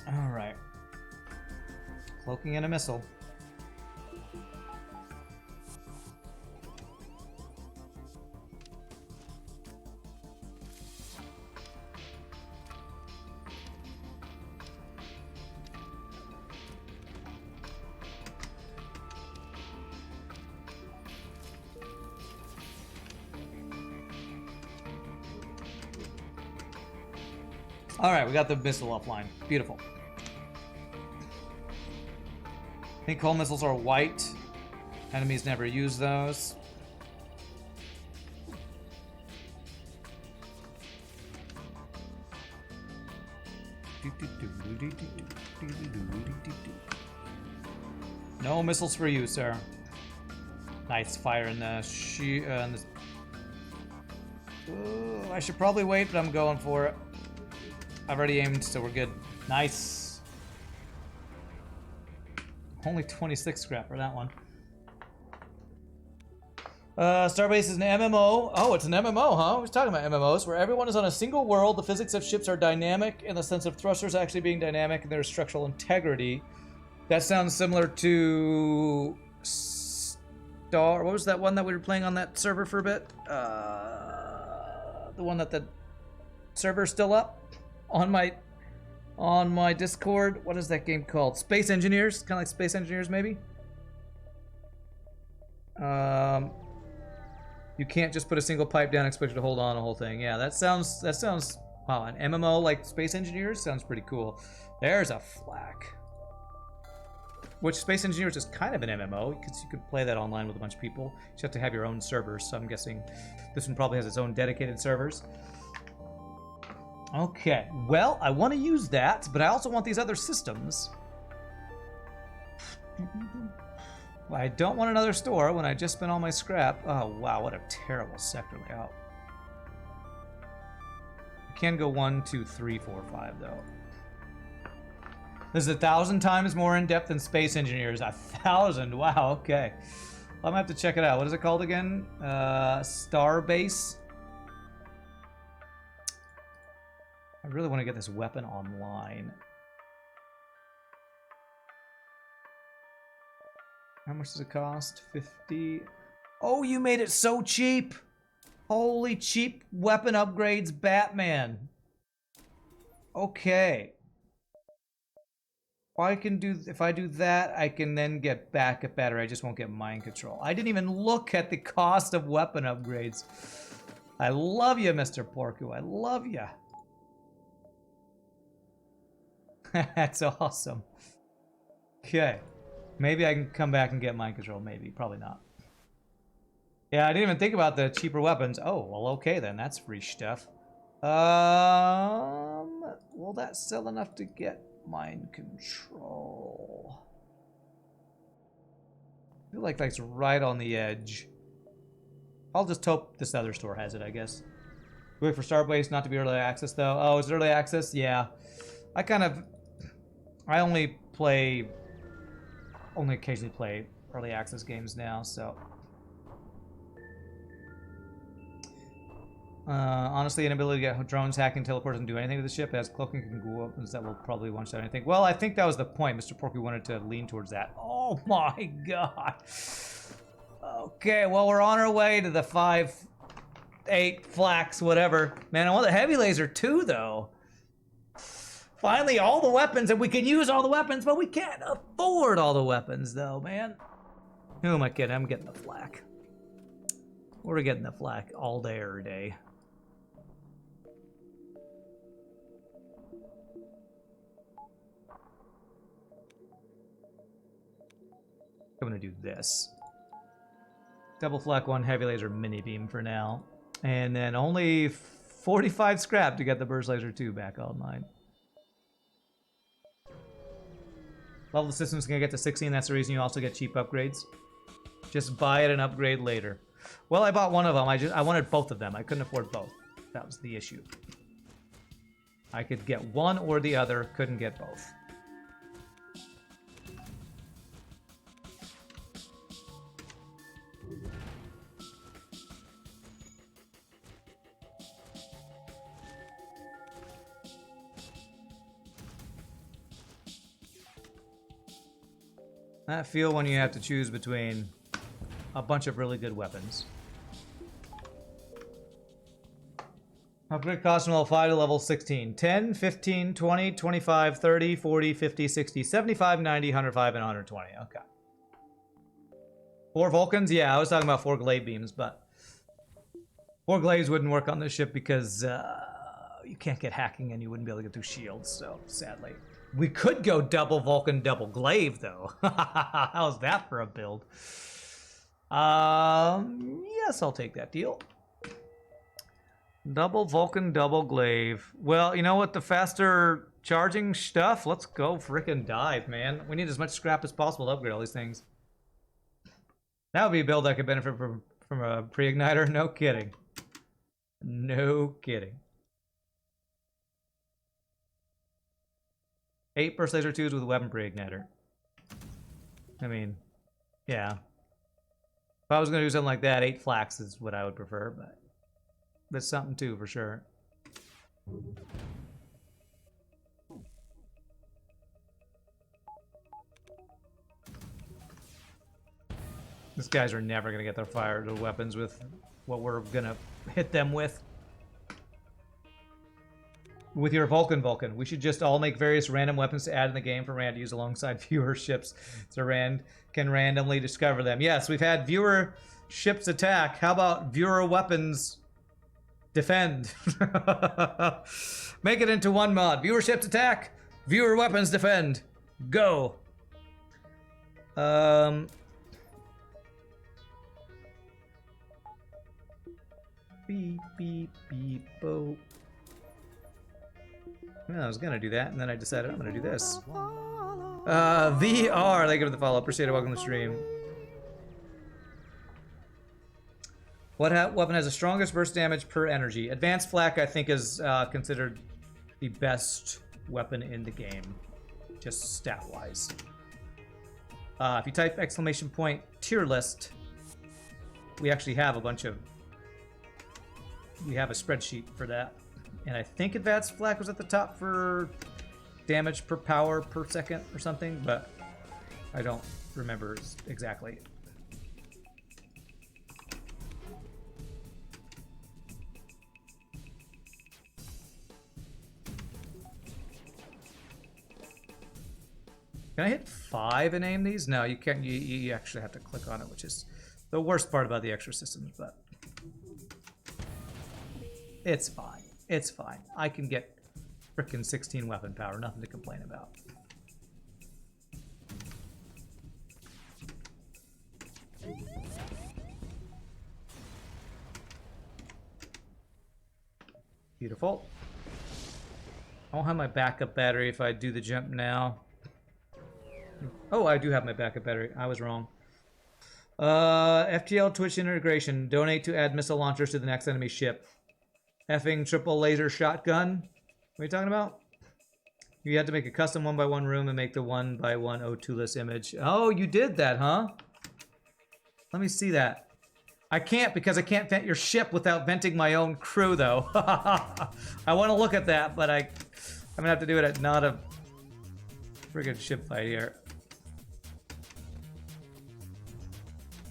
A: All right. Cloaking and a missile. All right, we got the missile offline. Beautiful. I think hull missiles are white. Enemies never use those. No missiles for you, sir. Nice fire in the Ooh, I should probably wait, but I'm going for it. I've already aimed, so we're good. Nice. Only 26 scrap for that one. Starbase is an MMO. Oh, it's an MMO, huh? We're talking about MMOs, where everyone is on a single world. The physics of ships are dynamic in the sense of thrusters actually being dynamic and there's structural integrity. That sounds similar to What was that one that we were playing on that server for a bit? The one that the server's still up on my Discord. What is that game called? Space Engineers? Kind of like Space Engineers, maybe? You can't just put a single pipe down and expect it to hold on a whole thing. Yeah, that sounds wow, an MMO like Space Engineers sounds pretty cool. There's a flak. Which Space Engineers is kind of an MMO, because you could play that online with a bunch of people. You just have to have your own servers, so I'm guessing this one probably has its own dedicated servers. Okay, well, I want to use that, but I also want these other systems. I don't want another store when I just spent all my scrap. Oh, wow, what a terrible sector layout. I can go 1, 2, 3, 4, 5, though. This is 1,000 times more in-depth than Space Engineers. 1,000, wow, okay. I'm gonna have to check it out. What is it called again? Starbase? I really want to get this weapon online. How much does it cost? 50. Oh, you made it so cheap! Holy cheap weapon upgrades, Batman. Okay. If I do that, I can then get backup battery. I just won't get mind control. I didn't even look at the cost of weapon upgrades. I love you, Mr. Porku. I love you. That's awesome. Okay. Maybe I can come back and get mind control. Maybe. Probably not. Yeah, I didn't even think about the cheaper weapons. Oh, well, okay then. That's free stuff. Will that sell enough to get mind control? I feel like that's right on the edge. I'll just hope this other store has it, I guess. Wait for Starbase not to be early access, though. Oh, is it early access? Yeah. I only occasionally play early access games now, so. Honestly, inability to get drones, hacking, teleporters, and do anything to the ship. It has cloaking can go up, that will probably one-shot anything. Well, I think that was the point. Mr. Porky wanted to lean towards that. Oh my god. Okay, well, we're on our way to the 5, 8 flax, whatever. Man, I want the heavy laser too, though. Finally, all the weapons, and we can use all the weapons, but we can't afford all the weapons, though, man. Who am I kidding? I'm getting the flak. We're getting the flak all day, every day. I'm gonna do this. Double flak 1 heavy laser mini beam for now. And then only 45 scrap to get the burst laser 2 back online. Level the system's gonna get to 16. That's the reason you also get cheap upgrades. Just buy it and upgrade later. Well, I bought one of them. I wanted both of them. I couldn't afford both. That was the issue. I could get one or the other. Couldn't get both. I feel when you have to choose between a bunch of really good weapons. Upgrade cost from level 5 to level 16. 10, 15, 20, 25, 30, 40, 50, 60, 75, 90, 105, and 120. Okay. 4 Vulcans? Yeah, I was talking about 4 glaive beams, but 4 glaives wouldn't work on this ship because you can't get hacking and you wouldn't be able to get through shields, so sadly. We could go double Vulcan, double glaive, though. How's that for a build? Yes, I'll take that deal. Double Vulcan, double glaive. Well, you know what? The faster charging stuff, let's go frickin' dive, man. We need as much scrap as possible to upgrade all these things. That would be a build that could benefit from a pre-igniter. No kidding. No kidding. 8 burst laser 2s with a weapon pre-igniter. I mean, yeah. If I was going to do something like that, 8 flax is what I would prefer, but that's something too, for sure. These guys are never going to get their fire to weapons with what we're going to hit them with. With your Vulcan. We should just all make various random weapons to add in the game for Rand to use alongside viewer ships, so Rand can randomly discover them. Yes, we've had viewer ships attack. How about viewer weapons defend? Make it into one mod. Viewer ships attack, viewer weapons defend. Go. Beep, beep, beep, boop. Well, I was gonna do that, and then I decided I'm gonna do this. VR, thank you for the follow. Appreciate it. Welcome to the stream. What weapon has the strongest burst damage per energy? Advanced Flak, I think, is considered the best weapon in the game, just stat-wise. If you type exclamation point tier list, we actually have a bunch of. We have a spreadsheet for that. And I think Advanced Flak was at the top for damage per power per second or something, but I don't remember exactly. Can I hit 5 and aim these? No, you can't. You actually have to click on it, which is the worst part about the extra systems, but it's fine. It's fine. I can get frickin' 16 weapon power. Nothing to complain about. Beautiful. I won't have my backup battery if I do the jump now. Oh, I do have my backup battery. I was wrong. FTL Twitch integration. Donate to add missile launchers to the next enemy ship. Effing triple laser shotgun. What are you talking about? You had to make a custom 1x1 room and make the 1x1 O2-less image. Oh, you did that, huh? Let me see that. I can't because I can't vent your ship without venting my own crew, though. I want to look at that, but I'm gonna have to do it at not a friggin' ship fight here.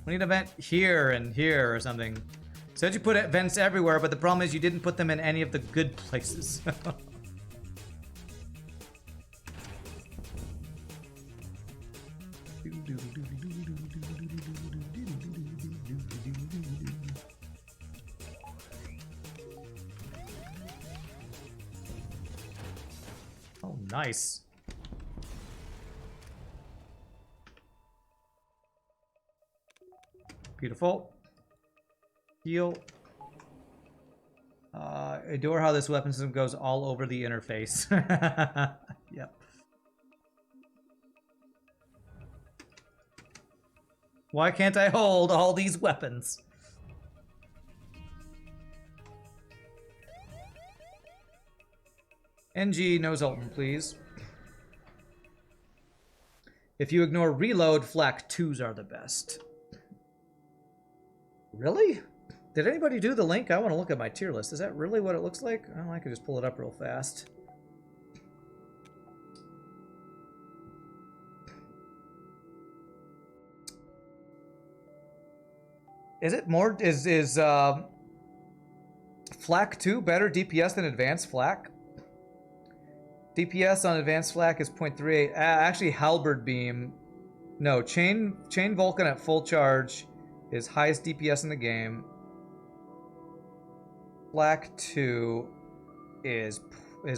A: We need a vent here and here or something. Said you put vents everywhere, but the problem is you didn't put them in any of the good places. Oh, nice. Beautiful. Heal. Adore how this weapon system goes all over the interface. Yep. Why can't I hold all these weapons? NG, no Zoltan, please. If you ignore reload, flak 2s are the best. Really? Did anybody do the link? I want to look at my tier list. Is that really what it looks like? Oh, I could just pull it up real fast. Is it more? Is flak 2 better DPS than advanced flak? DPS on advanced flak is 0.38. Actually, halberd beam. No, chain Vulcan at full charge is highest DPS in the game. Flak 2 is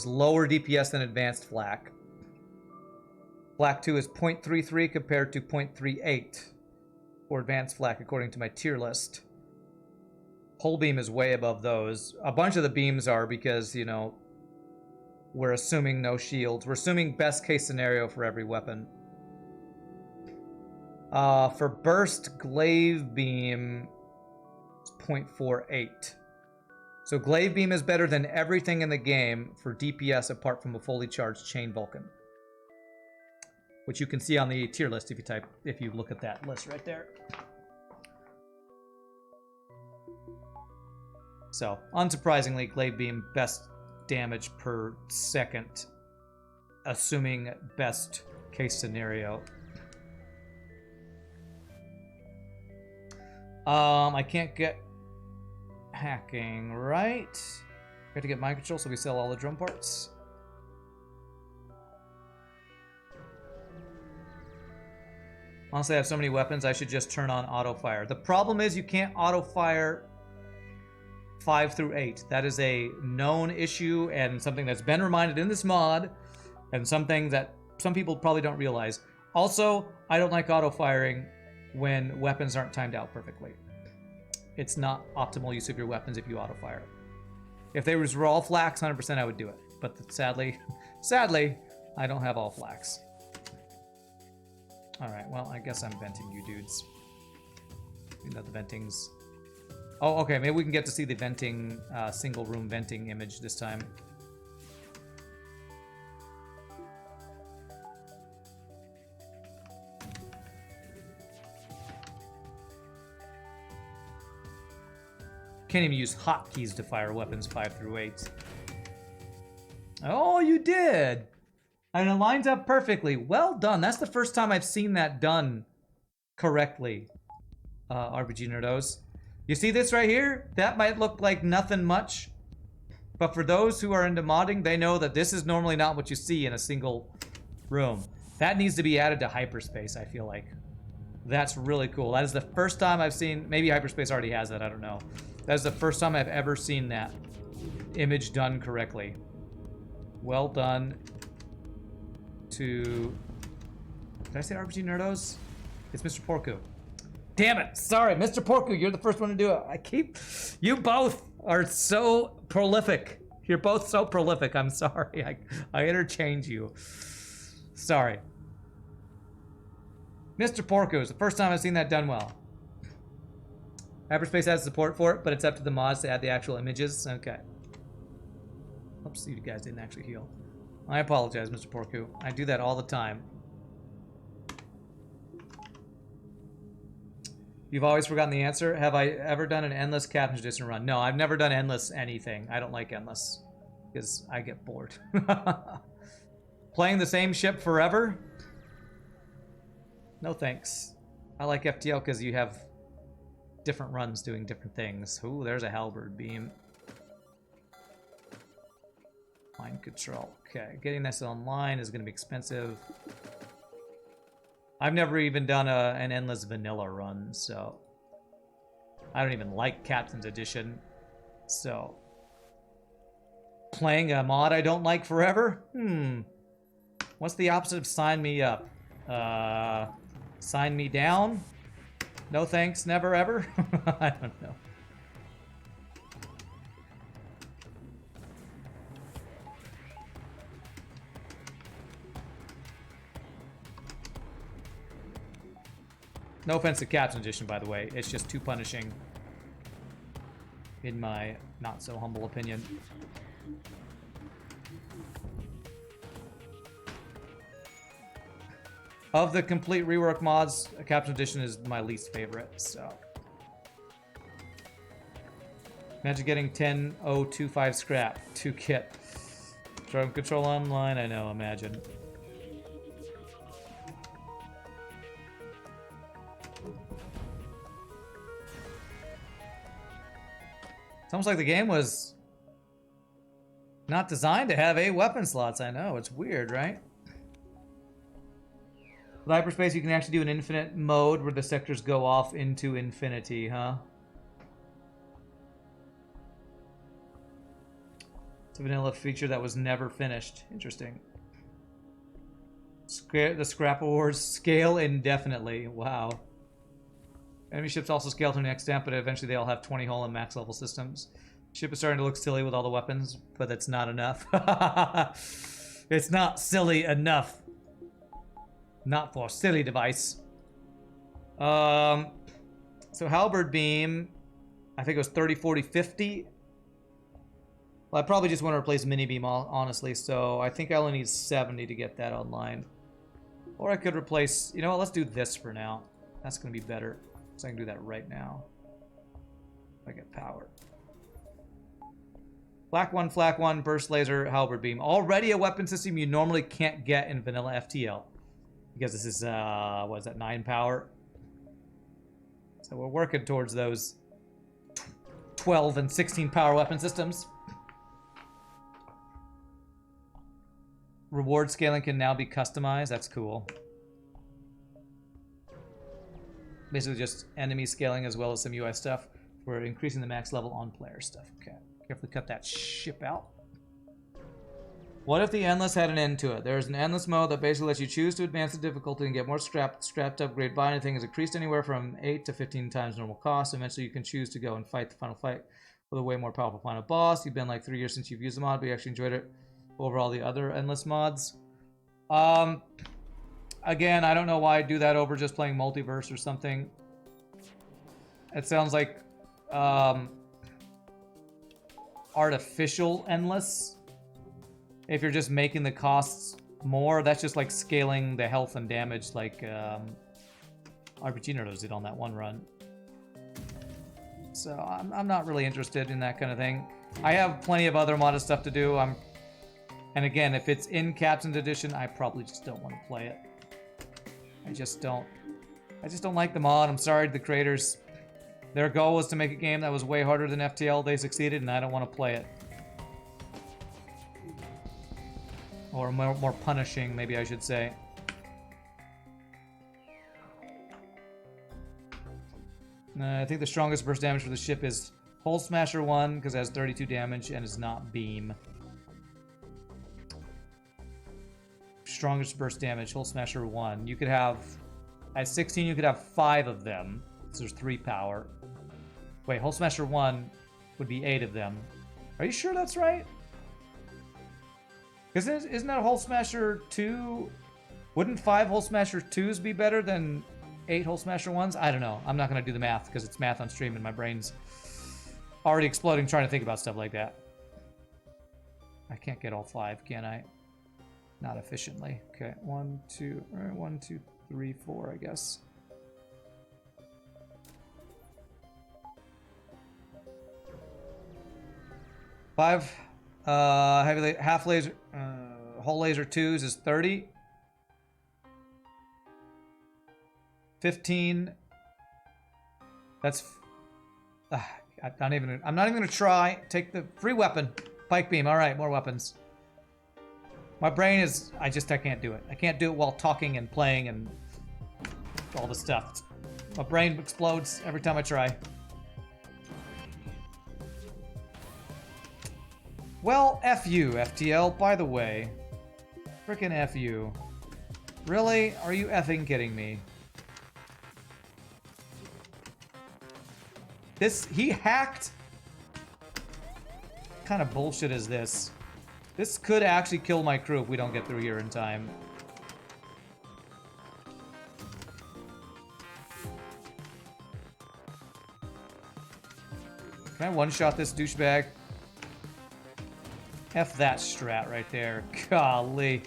A: lower DPS than advanced flak. Flak 2 is 0.33 compared to 0.38 for advanced flak according to my tier list. Hull beam is way above those. A bunch of the beams are because, you know, we're assuming no shields. We're assuming best case scenario for every weapon. For burst, glaive beam is 0.48. So glaive beam is better than everything in the game for DPS apart from a fully charged chain Vulcan, which you can see on the tier list if you look at that list right there. So unsurprisingly, glaive beam best damage per second, assuming best case scenario. I can't get hacking, right? We have to get mind control, so we sell all the drum parts. Honestly, I have so many weapons, I should just turn on auto fire. The problem is you can't auto fire 5 through 8. That is a known issue and something that's been reminded in this mod, and something that some people probably don't realize. Also, I don't like auto firing when weapons aren't timed out perfectly. It's not optimal use of your weapons if you auto fire. If they were all flaks, 100% I would do it. But sadly, I don't have all flaks. Alright, well, I guess I'm venting you dudes. You know the ventings. Oh, okay, maybe we can get to see the venting, single room venting image this time. Can't even use hotkeys to fire weapons 5 through 8. Oh, you did! And it lines up perfectly. Well done. That's the first time I've seen that done correctly, RPG Nerdos. You see this right here? That might look like nothing much, but for those who are into modding, they know that this is normally not what you see in a single room. That needs to be added to Hyperspace, I feel like. That's really cool. That is the first time I've seen... Maybe Hyperspace already has that, I don't know. That is the first time I've ever seen that image done correctly. Well done to... Did I say RPG Nerdos? It's Mr. Porku. Damn it! Sorry, Mr. Porku, you're the first one to do it. You both are so prolific. You're both so prolific. I'm sorry. I interchange you. Sorry. Mr. Porku is the first time I've seen that done well. Hyperspace has support for it, but it's up to the mods to add the actual images. Okay. Oops, you guys didn't actually heal. I apologize, Mr. Porku. I do that all the time. You've always forgotten the answer. Have I ever done an endless Captain's Edition run? No, I've never done endless anything. I don't like endless because I get bored. Playing the same ship forever? No thanks. I like FTL because you have different runs doing different things. Ooh, there's a halberd beam. Mind control. Okay, getting this online is going to be expensive. I've never even done an endless vanilla run, so I don't even like Captain's Edition. So playing a mod I don't like forever? What's the opposite of sign me up? Sign me down? No thanks, never ever? I don't know. No offense to Captain Edition, by the way. It's just too punishing. In my not-so-humble opinion. Of the complete rework mods, Captain Edition is my least favorite, so... Imagine getting 10.025 scrap, 2 kit. Drum control online, I know, imagine. It's almost like the game was not designed to have 8 weapon slots, I know, it's weird, right? With hyperspace, you can actually do an infinite mode where the sectors go off into infinity, huh? It's a vanilla feature that was never finished. Interesting. The scrap awards scale indefinitely. Wow. Enemy ships also scale to an extent, but eventually they all have 20 hull and max level systems. Ship is starting to look silly with all the weapons, but that's not enough. It's not silly enough. Not for silly device. So halberd beam, I think it was 30, 40, 50. Well, I probably just want to replace mini beam, honestly, so I think I only need 70 to get that online. Or I could replace, you know what, let's do this for now. That's going to be better. So I can do that right now. If I get power. Flak 1, burst laser, halberd beam. Already a weapon system you normally can't get in vanilla FTL. Because this is, what is that, 9 power? So we're working towards those 12 and 16 power weapon systems. Reward scaling can now be customized. That's cool. Basically just enemy scaling as well as some UI stuff. We're increasing the max level on player stuff. Okay. Carefully cut that ship out. What if the Endless had an end to it? There's an Endless mode that basically lets you choose to advance the difficulty and get more scrap to upgrade. Buy anything is increased anywhere from 8 to 15 times normal cost. Eventually you can choose to go and fight the final fight with a way more powerful final boss. You've been like 3 years since you've used the mod, but you actually enjoyed it over all the other Endless mods. Again, I don't know why I do that over just playing Multiverse or something. It sounds like artificial Endless. If you're just making the costs more, that's just like scaling the health and damage like RPG Nerdos did on that one run. So I'm not really interested in that kind of thing. I have plenty of other modded stuff to do. And again, if it's in Captain's Edition, I probably just don't want to play it. I just don't like the mod. I'm sorry to the creators. Their goal was to make a game that was way harder than FTL. They succeeded, and I don't want to play it. Or more punishing, maybe I should say. I think the strongest burst damage for the ship is Hull Smasher 1, because it has 32 damage and is not beam. Strongest burst damage, Hull Smasher 1. You could have, at 16, you could have 5 of them. So there's 3 power. Wait, Hull Smasher 1 would be 8 of them. Are you sure that's right? Isn't that Hull Smasher 2? Wouldn't 5 Hull Smasher 2s be better than 8 Hull Smasher 1s? I don't know. I'm not going to do the math because it's math on stream and my brain's already exploding trying to think about stuff like that. I can't get all 5, can I? Not efficiently. Okay, 1, 2, 3, 4, I guess. Five. Half laser, whole laser 2s is 30. 15. That's. I'm not even gonna try. Take the free weapon, pike beam. All right, more weapons. My brain is. I can't do it. I can't do it while talking and playing and all the stuff. My brain explodes every time I try. Well, F you, FTL, by the way. Frickin' F you. Really? Are you effing kidding me? He hacked? What kind of bullshit is this? This could actually kill my crew if we don't get through here in time. Can I one-shot this douchebag? F that strat right there. Golly.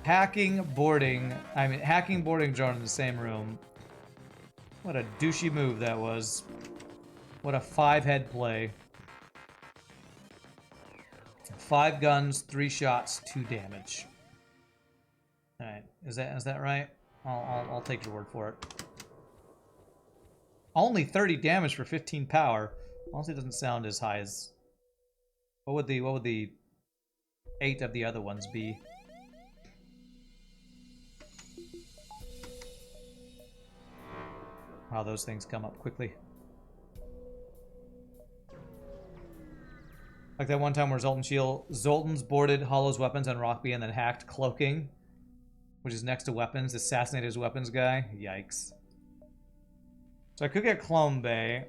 A: Hacking boarding drone in the same room. What a douchey move that was. What a 5-head play. 5 guns, 3 shots, 2 damage. Alright, is that right? I'll take your word for it. Only 30 damage for 15 power. Honestly, doesn't sound as high as... What would the 8 of the other ones be? Wow, those things come up quickly. Like that one time where Zoltan's boarded Hollow's weapons on Rockby and then hacked cloaking, which is next to weapons, assassinated his weapons guy. Yikes. So I could get Clone Bay.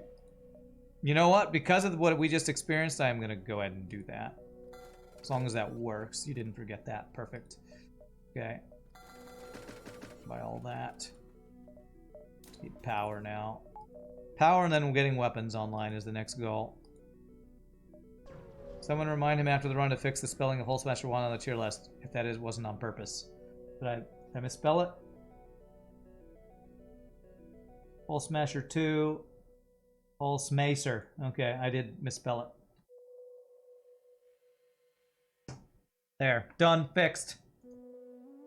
A: You know what? Because of what we just experienced, I'm going to go ahead and do that. As long as that works. You didn't forget that. Perfect. Okay. Buy all that. Need power now. Power and then getting weapons online is the next goal. Someone remind him after the run to fix the spelling of Hole Smasher 1 on the tier list, if that wasn't on purpose. Did I misspell it? Hole Smasher 2. Hole Smacer. Okay, I did misspell it. There. Done. Fixed.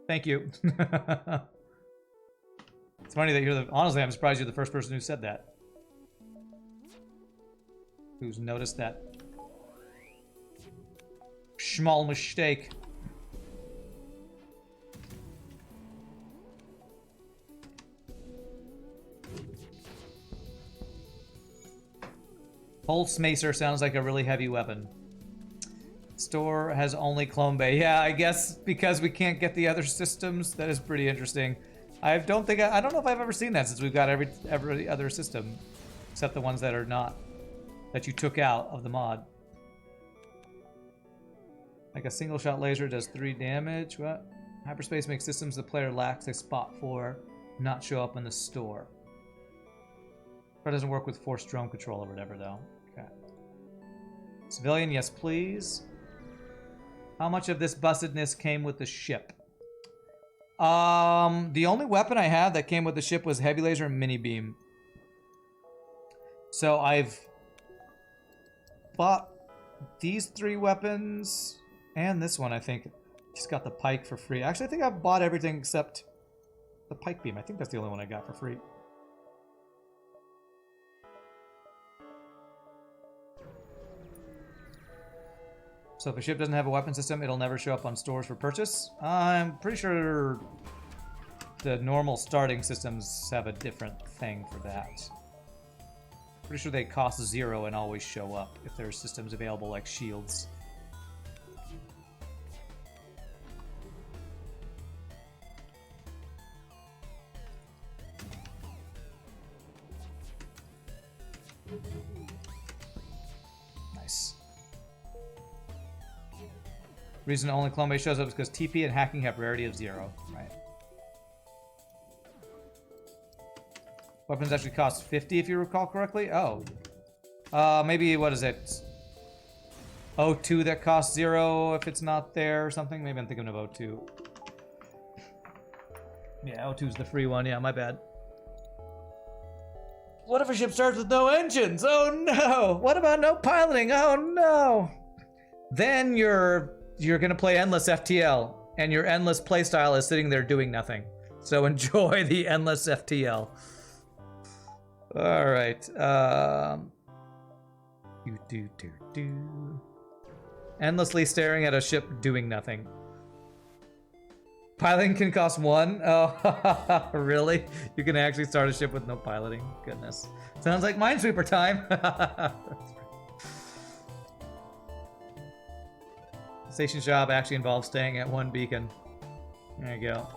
A: Thank you. It's funny that you're the... Honestly, I'm surprised you're the first person who said that. Who's noticed that small mistake. Pulse Macer sounds like a really heavy weapon. Store has only Clone Bay. Yeah, I guess because we can't get the other systems. That is pretty interesting. I don't know if I've ever seen that since we've got every other system, except the ones that are not, that you took out of the mod. Like a single shot laser does 3 damage. What? Hyperspace makes systems the player lacks a spot for not show up in the store. It doesn't work with forced drone control or whatever though. Okay. Civilian, yes please. How much of this bustedness came with the ship? The only weapon I had that came with the ship was heavy laser and mini beam. So I've bought these 3 weapons and this one, I think. Just got the pike for free. Actually, I think I've bought everything except the pike beam. I think that's the only one I got for free. So if a ship doesn't have a weapon system, it'll never show up on stores for purchase. I'm pretty sure the normal starting systems have a different thing for that. Pretty sure they cost 0 and always show up if there's systems available like shields. Nice. Reason only Clone Bay shows up is because TP and hacking have rarity of 0. Right. Weapons actually cost 50 if you recall correctly. Oh. Maybe, what is it? O2 that costs 0 if it's not there or something? Maybe I'm thinking of O2. Yeah, O2's the free one. Yeah, my bad. What if a ship starts with no engines? Oh no! What about no piloting? Oh no! Then you're gonna play endless FTL, and your endless playstyle is sitting there doing nothing. So enjoy the endless FTL. All right. Endlessly staring at a ship doing nothing. Piloting can cost 1? Oh, really? You can actually start a ship with no piloting? Goodness. Sounds like Minesweeper time. Station job actually involves staying at 1 beacon. There you go.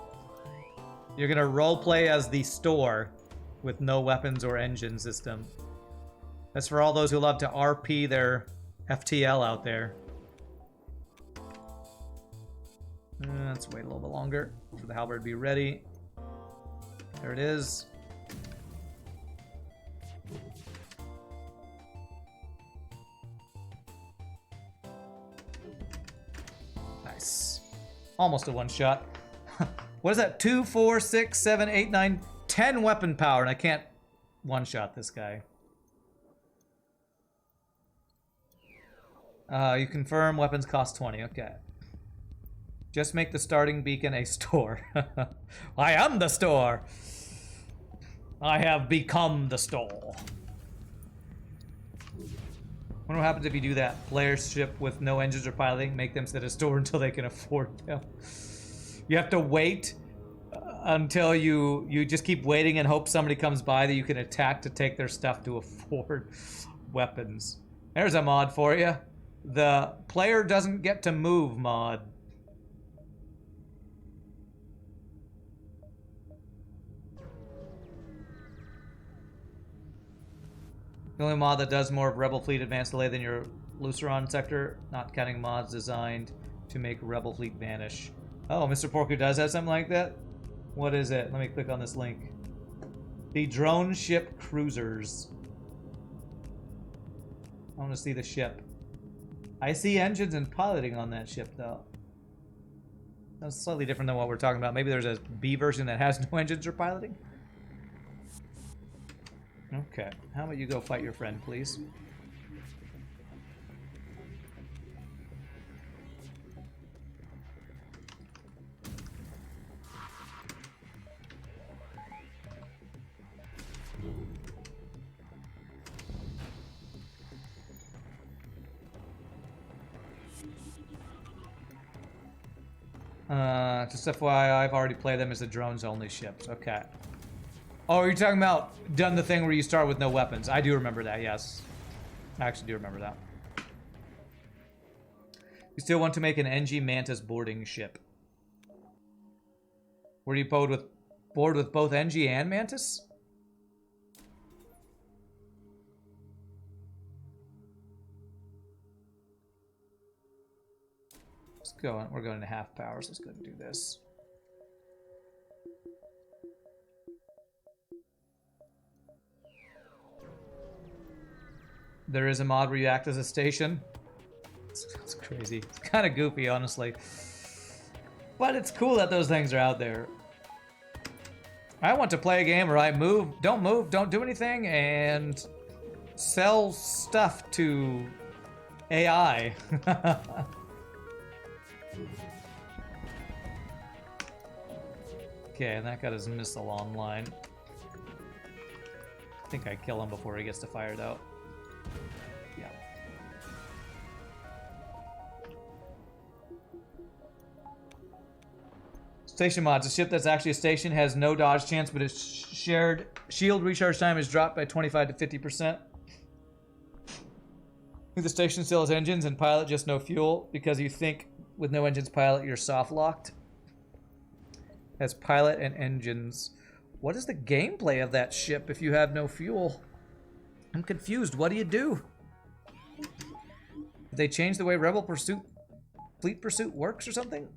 A: You're gonna roleplay as the store with no weapons or engine system. That's for all those who love to RP their FTL out there. Let's wait a little bit longer for the halberd to be ready. There it is. Almost a one-shot. What is that? 2, 4, 6, 7, 8, 9, 10 weapon power, and I can't one-shot this guy. You confirm weapons cost 20. Okay. Just make the starting beacon a store. I am the store. I have become the store. Wonder what happens if you do that. Players ship with no engines or piloting, make them set a store until they can afford them. You have to wait until you just keep waiting and hope somebody comes by that you can attack to take their stuff to afford weapons. There's a mod for you. The player doesn't get to move mod. The only mod that does more of Rebel Fleet Advanced Delay than your Luceron sector, not counting mods designed to make Rebel Fleet vanish. Oh, Mr. Porker does have something like that? What is it? Let me click on this link. The drone ship cruisers. I want to see the ship. I see engines and piloting on that ship, though. That's slightly different than what we're talking about. Maybe there's a B version that has no engines or piloting? Okay. How about you go fight your friend, please? Just FYI, I've already played them as the drones-only ships. Okay. Oh, you're talking about done the thing where you start with no weapons. I do remember that, yes. I actually do remember that. You still want to make an NG Mantis boarding ship. Were you board with both NG and Mantis? Let's go. We're going to half powers. Let's go and do this. There is a mod where you act as a station. It's crazy. It's kind of goofy, honestly. But it's cool that those things are out there. I want to play a game where I move, don't do anything, and sell stuff to AI. Okay, and that got his missile online. I think I kill him before he gets to fired out. Yeah. Station mods. A ship that's actually a station has no dodge chance, but its shared shield recharge time is dropped by 25 to 50%. The station still has engines and pilot, just no fuel, because you think with no engines pilot, you're soft locked. Has pilot and engines. What is the gameplay of that ship if you have no fuel? I'm confused. What do you do? Did they change the way Rebel Pursuit, Fleet Pursuit works or something?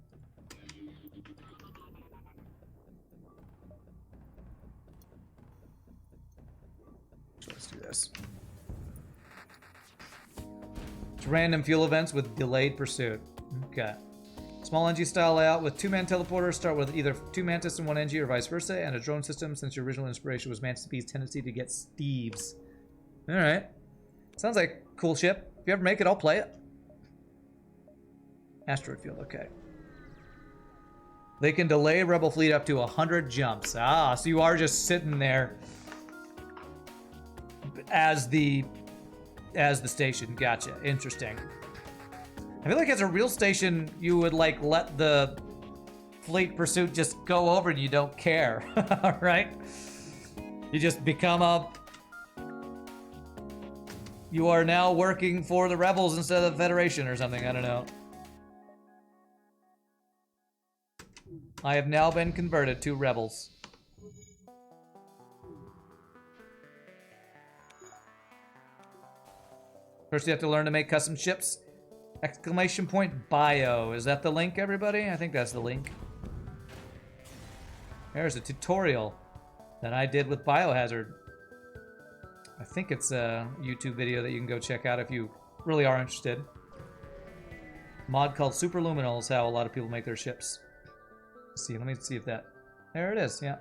A: Let's do this. It's random fuel events with delayed pursuit. Okay. Small NG style layout with 2-man teleporters. Start with either 2 Mantis and 1 NG or vice versa, and a drone system since your original inspiration was Mantis B's tendency to get Steves. Alright. Sounds like a cool ship. If you ever make it, I'll play it. Asteroid field, okay. They can delay Rebel fleet up to 100 jumps. Ah, so you are just sitting there as the station. Gotcha. Interesting. I feel like as a real station, you would like let the fleet pursuit just go over and you don't care, right? You just become a... You are now working for the rebels instead of the Federation or something, I don't know. I have now been converted to rebels. First you have to learn to make custom ships. Exclamation point bio. Is that the link, everybody? I think that's the link. There's a tutorial that I did with Biohazard. I think it's a YouTube video that you can go check out if you really are interested. Mod called Superluminal is how a lot of people make their ships. Let's see, let me see if that... There it is, yeah.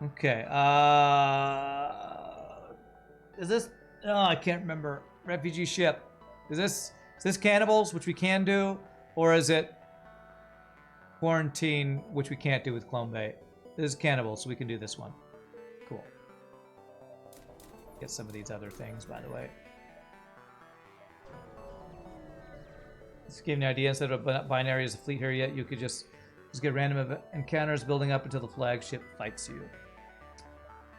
A: Okay, is this... Oh, I can't remember. Refugee ship. Is this cannibals, which we can do? Or is it quarantine, which we can't do with clone bait? This is cannibals, so we can do this one. Cool. Get some of these other things, by the way. This gave me an idea. Instead of binary as a fleet here yet, you could just get random encounters building up until the flagship fights you.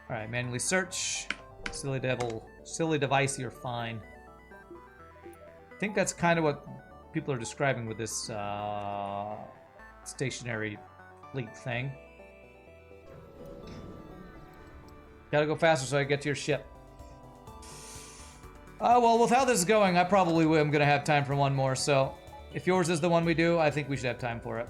A: All right, manually search. Silly devil, silly device, you're fine. I think that's kind of what people are describing with this stationary fleet thing. Gotta go faster so I get to your ship. Well, with how this is going, I probably am gonna have time for one more, so if yours is the one we do, I think we should have time for it.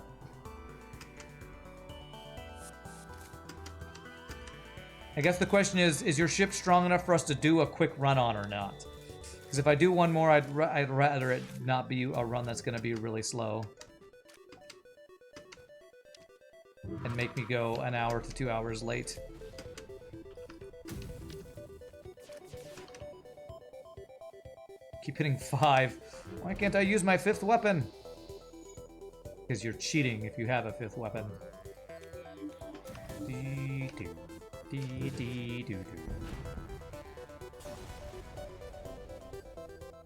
A: I guess the question is your ship strong enough for us to do a quick run on or not? Because if I do one more, I'd rather it not be a run that's gonna be really slow. And make me go an hour to 2 hours late. Keep hitting 5. Why can't I use my 5th weapon? Because you're cheating if you have a 5th weapon.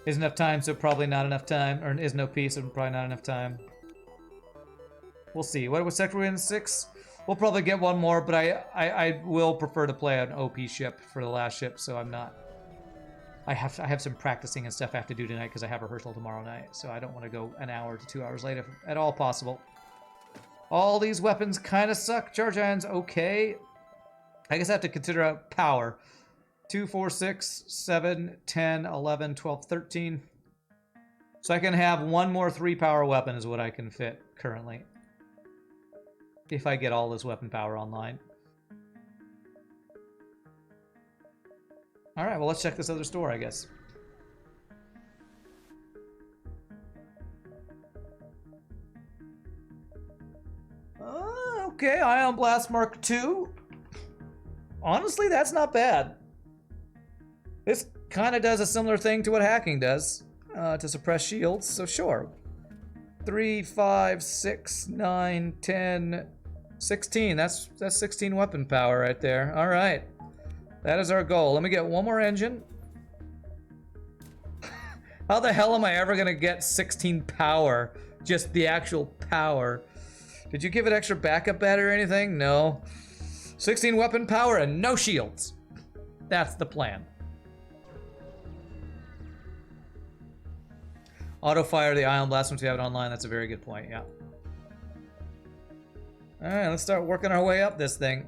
A: Isn't enough time, so probably not enough time. Or is no piece, so probably not enough time. We'll see. What sector are we in? 6? We'll probably get one more, but I will prefer to play an OP ship for the last ship, so I'm not... I have some practicing and stuff I have to do tonight because I have rehearsal tomorrow night, so I don't want to go an hour to 2 hours late if at all possible. All these weapons kind of suck. Charge iron's okay. I guess I have to consider out power. 2, 4, 6, 7, 10, 11, 12, 13. So I can have one more 3-power weapon is what I can fit currently. If I get all this weapon power online. Alright, well let's check this other store, I guess. Okay, Ion Blast Mark II. Honestly, that's not bad. This kind of does a similar thing to what hacking does, to suppress shields, so sure. 3, 5, 6, 9, 10, 16. That's 16 weapon power right there. Alright. That is our goal. Let me get one more engine. How the hell am I ever gonna get 16 power? Just the actual power. Did you give it extra backup battery or anything? No. 16 weapon power and no shields. That's the plan. Auto fire the Ion Blast once we have it online. That's a very good point, yeah. Alright, let's start working our way up this thing.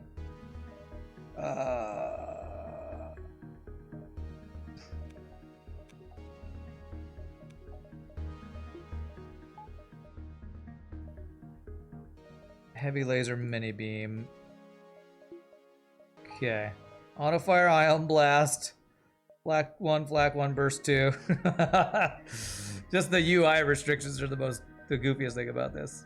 A: Heavy laser mini beam. Okay. Auto fire Ion Blast. Flak 1, burst 2. Just the UI restrictions are the goofiest thing about this.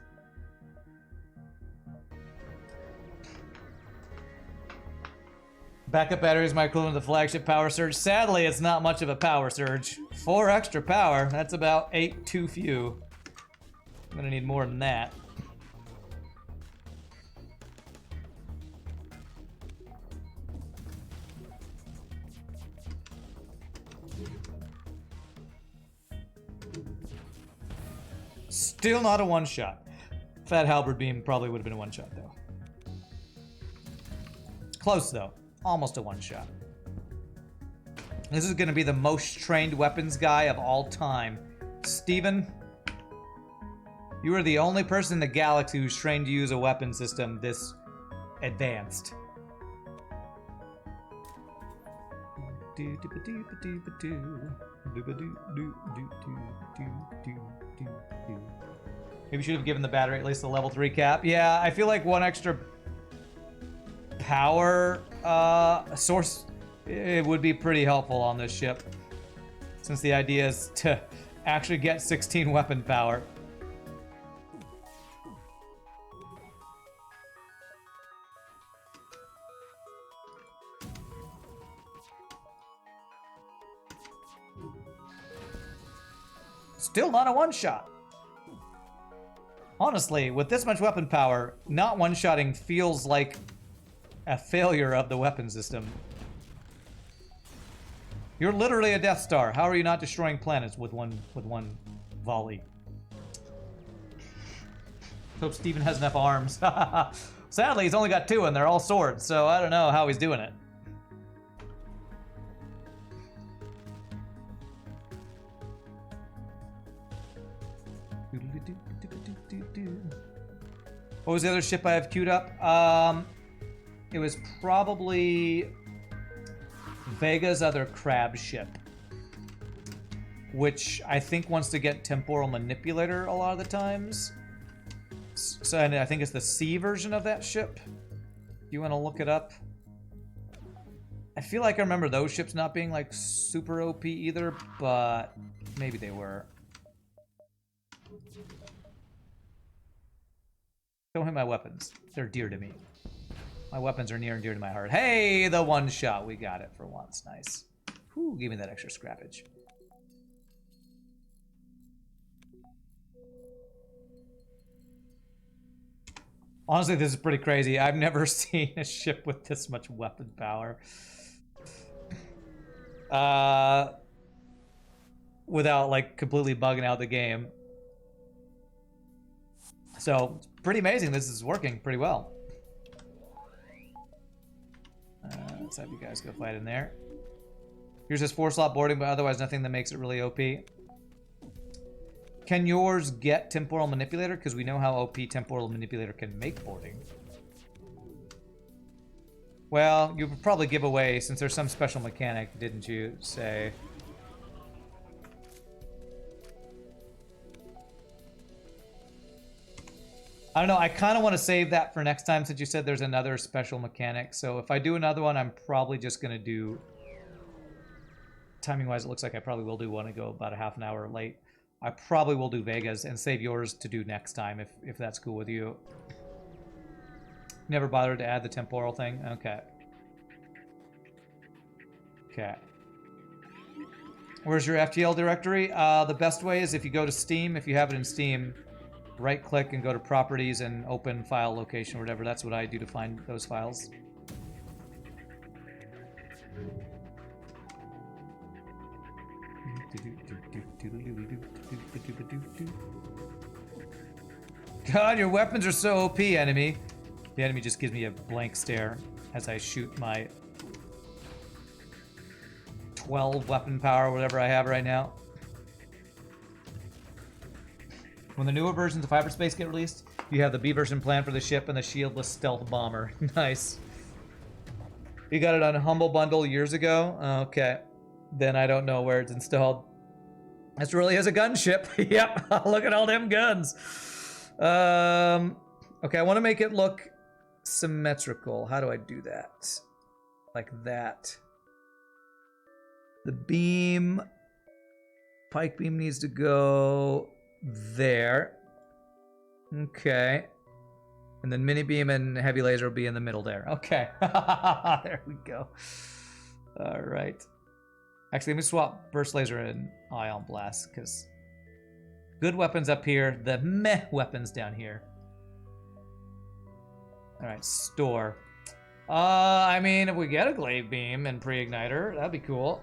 A: Backup battery is my equivalent to the flagship power surge. Sadly, it's not much of a power surge. 4 extra power, that's about 8 too few. I'm gonna need more than that. Still not a one-shot. Fat halberd beam probably would have been a one-shot, though. Close, though. Almost a one-shot. This is going to be the most trained weapons guy of all time. Steven, you are the only person in the galaxy who's trained to use a weapon system this advanced. Maybe should have given the battery at least a level 3 cap. Yeah, I feel like one extra power source, it would be pretty helpful on this ship. Since the idea is to actually get 16 weapon power. Still not a one-shot. Honestly, with this much weapon power, not one-shotting feels like a failure of the weapon system. You're literally a Death Star. How are you not destroying planets with one volley? Hope Steven has enough arms. Sadly, he's only got 2 and they're all swords, so I don't know how he's doing it. What was the other ship I have queued up? It was probably Vega's other crab ship, which I think wants to get Temporal Manipulator a lot of the times. So and I think it's the C version of that ship. You want to look it up? I feel like I remember those ships not being like super OP either, but maybe they were. Don't hit my weapons. They're dear to me. My weapons are near and dear to my heart. Hey, the one shot. We got it for once. Nice. Whew, give me that extra scrappage. Honestly, this is pretty crazy. I've never seen a ship with this much weapon power. Without, like, completely bugging out the game. So, it's pretty amazing. This is working pretty well. Let's have you guys go fight in there. Here's this 4-slot boarding, but otherwise nothing that makes it really OP. Can yours get Temporal Manipulator? Because we know how OP Temporal Manipulator can make boarding. Well, you would probably give away, since there's some special mechanic, didn't you say? I don't know, I kind of want to save that for next time since you said there's another special mechanic. So if I do another one, I'm probably just going to do... Timing-wise, it looks like I probably will do one and go about a half an hour late. I probably will do Vegas and save yours to do next time if that's cool with you. Never bothered to add the temporal thing? Okay. Okay. Where's your FTL directory? The best way is if you go to Steam, if you have it in Steam... Right-click and go to Properties and open File Location or whatever. That's what I do to find those files. God, your weapons are so OP, enemy. The enemy just gives me a blank stare as I shoot my 12 weapon power, whatever I have right now. When the newer versions of hyperspace get released, you have the B version planned for the ship and the shieldless stealth bomber. Nice. You got it on Humble Bundle years ago? Okay. Then I don't know where it's installed. This really is a gunship. Yep. Look at all them guns. Okay, I want to make it look symmetrical. How do I do that? Like that. The beam. Pike beam needs to go... there. Okay. And then mini beam and heavy laser will be in the middle there. Okay. There we go. All right. Actually, let me swap burst laser and ion blast because good weapons up here, the meh weapons down here. All right, store. I mean, if we get a glaive beam and pre-igniter, that'd be cool.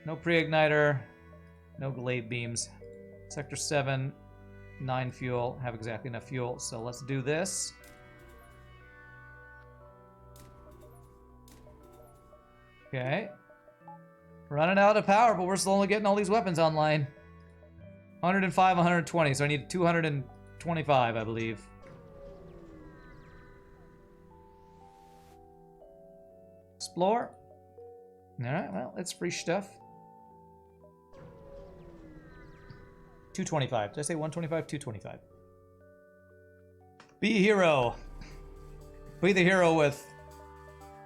A: No pre-igniter, no glaive beams. Sector 7, 9 fuel, have exactly enough fuel. So let's do this. Okay. Running out of power, but we're slowly getting all these weapons online. 105, 120, so I need 225, I believe. Explore. Alright, well, it's free stuff. 225. Did I say 125? 225. Be a hero. Be the hero with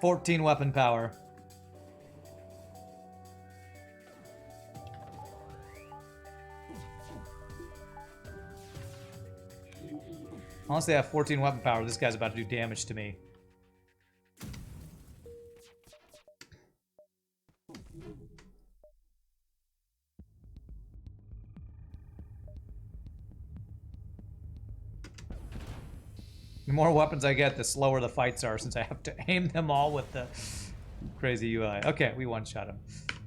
A: 14 weapon power. Unless they have 14 weapon power, this guy's about to do damage to me. The more weapons I get, the slower the fights are, since I have to aim them all with the crazy UI. Okay, we one-shot him.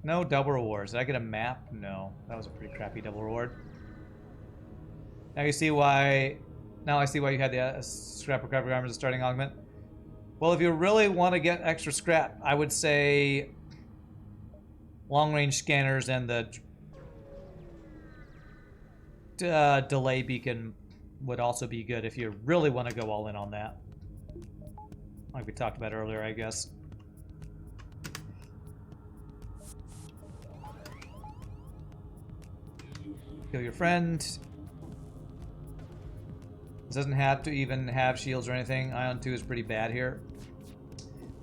A: No double rewards. Did I get a map? No. That was a pretty crappy double reward. Now you see why... Now I see why you had the scrap recovery armor as a starting augment. Well, if you really want to get extra scrap, I would say... long-range scanners and the... delay beacon would also be good if you really want to go all in on that. Like we talked about earlier, I guess. Kill your friend. This doesn't have to even have shields or anything. Ion 2 is pretty bad here.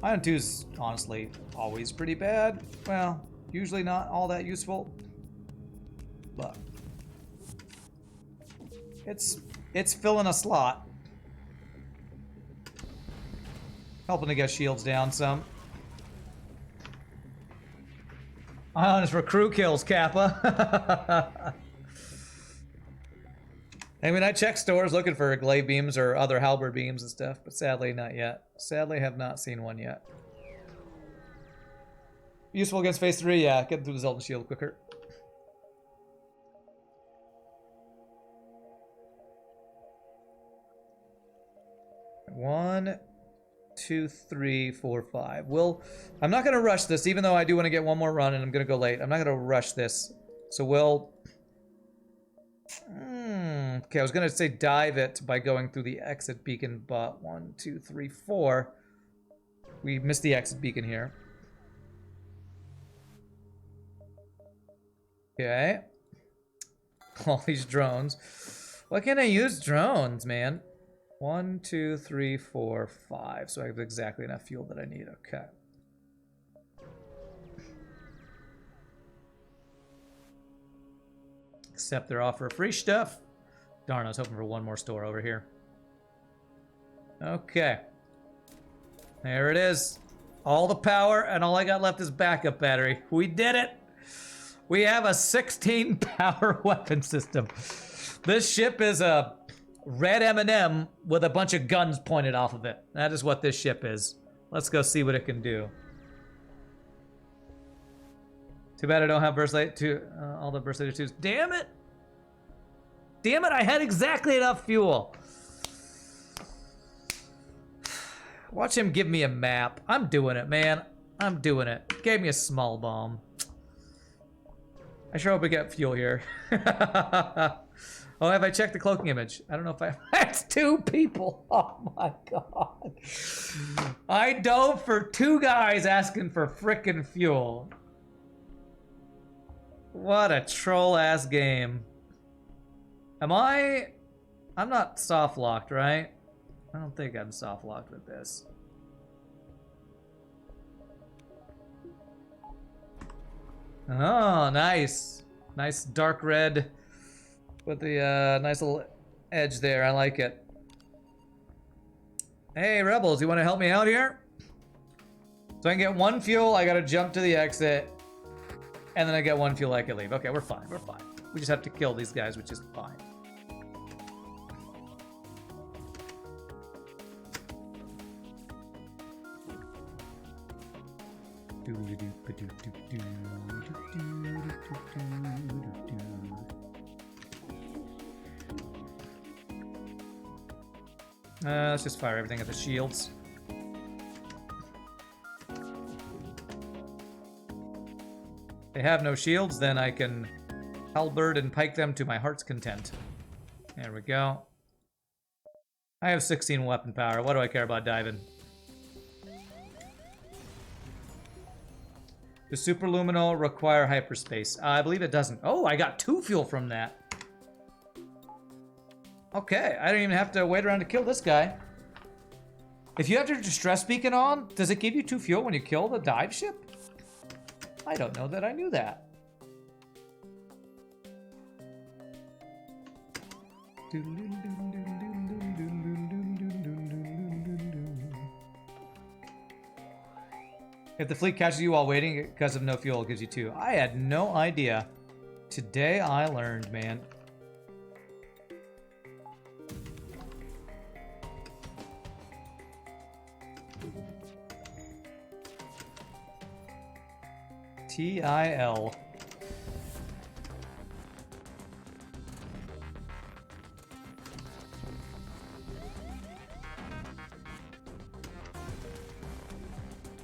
A: Ion 2 is honestly always pretty bad. Well, usually not all that useful. But it's filling a slot. Helping to get shields down some. Ion is for crew kills, Kappa. I mean, I checked stores looking for glaive beams or other halberd beams and stuff, but sadly not yet. Sadly, have not seen one yet. Useful against phase 3, yeah. Get through the Zoltan shield quicker. One, 2, 3, 4, 5. Well, I'm not going to rush this, even though I do want to get one more run and I'm going to go late. I'm not going to rush this. So we'll... Okay, I was going to say dive it by going through the exit beacon, but 1, 2, 3, 4. We missed the exit beacon here. Okay. All these drones. Why can't I use drones, man? 1, 2, 3, 4, 5. So I have exactly enough fuel that I need. Okay. Accept their offer of free stuff. Darn, I was hoping for one more store over here. Okay. There it is. All the power, and all I got left is backup battery. We did it! We have a 16 power weapon system. This ship is a red M&M with a bunch of guns pointed off of it. That is what this ship is. Let's go see what it can do. Too bad I don't have burst light to all the burst later 2s. Damn it! Damn it, I had exactly enough fuel. Watch him give me a map. I'm doing it, man. I'm doing it. Gave me a small bomb. I sure hope we get fuel here. Oh, have I checked the cloaking image? I don't know if I... That's 2 people! Oh my god. I dove for 2 guys asking for frickin' fuel. What a troll-ass game. Am I... I'm not soft-locked, right? I don't think I'm soft-locked with this. Oh, nice. Nice dark red with the nice little edge there. I like it. Hey, Rebels, you want to help me out here? So I can get 1 fuel, I gotta jump to the exit. And then I get 1 fuel, I can leave. Okay, we're fine, we're fine. We just have to kill these guys, which is fine. Let's just fire everything at the shields. If they have no shields, then I can halberd and pike them to my heart's content. There we go. I have 16 weapon power. What do I care about diving? Does superluminal require hyperspace? I believe it doesn't. Oh, I got 2 fuel from that. Okay, I don't even have to wait around to kill this guy. If you have your distress beacon on, does it give you 2 fuel when you kill the dive ship? I don't know that I knew that. If the fleet catches you while waiting because of no fuel, it gives you 2. I had no idea. Today I learned, man. TIL.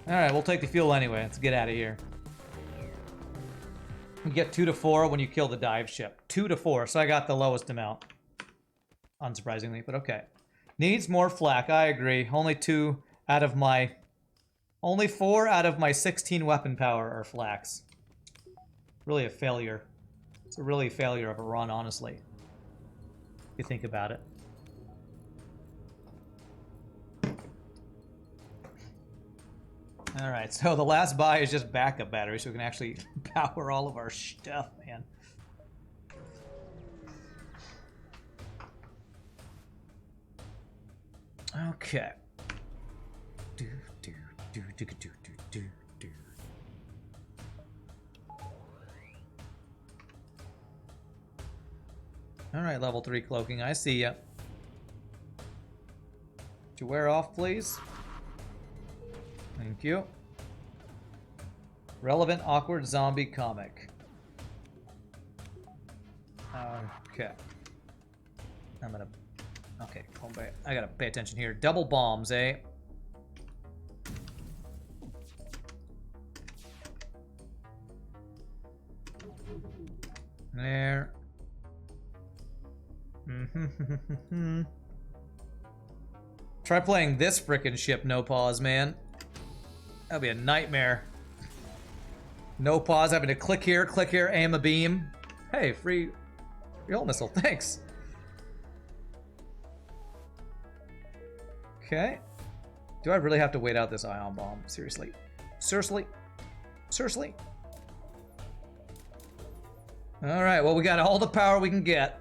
A: Alright, we'll take the fuel anyway. Let's get out of here. You get 2 to 4 when you kill the dive ship. 2 to 4, so I got the lowest amount. Unsurprisingly, but okay. Needs more flak, I agree. Only 4 out of my 16 weapon power are flaks. Really a failure. It's a really failure of a run, honestly. If you think about it. Alright, so the last buy is just backup battery, so we can actually power all of our stuff, man. Okay. Alright, level 3 cloaking, I see ya. Would you wear off, please? Thank you. Relevant awkward zombie comic. Okay. Okay, I gotta pay attention here. Double bombs, eh? There. Try playing this frickin' ship, no pause, man. That'd be a nightmare. No pause, having to click here, aim a beam. Hey, free ult missile, thanks. Okay. Do I really have to wait out this ion bomb? Seriously? Seriously? Seriously? Alright, well, we got all the power we can get.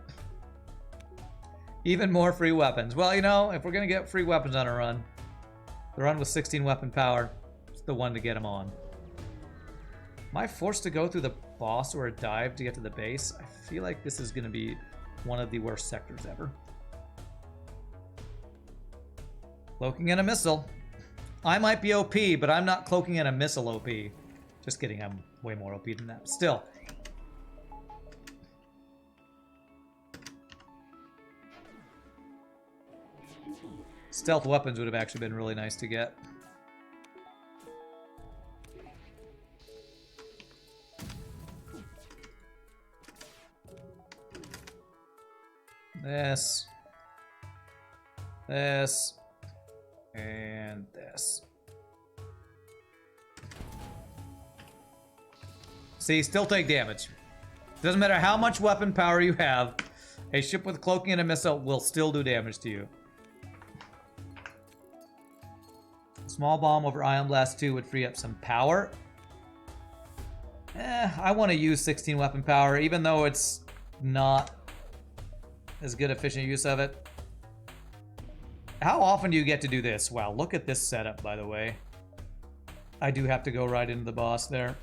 A: Even more free weapons. Well, you know, if we're gonna get free weapons on a run, the run with 16 weapon power is the one to get them on. Am I forced to go through the boss or a dive to get to the base? I feel like this is gonna be one of the worst sectors ever. Cloaking in a missile. I might be OP, but I'm not cloaking in a missile OP. Just kidding, I'm way more OP than that. Still. Stealth weapons would have actually been really nice to get. This. This. And this. See, still take damage. Doesn't matter how much weapon power you have, a ship with cloaking and a missile will still do damage to you. Small bomb over Ion Blast 2 would free up some power. I want to use 16 weapon power, even though it's not as good efficient use of it. How often do you get to do this? Wow, look at this setup, by the way. I do have to go right into the boss there.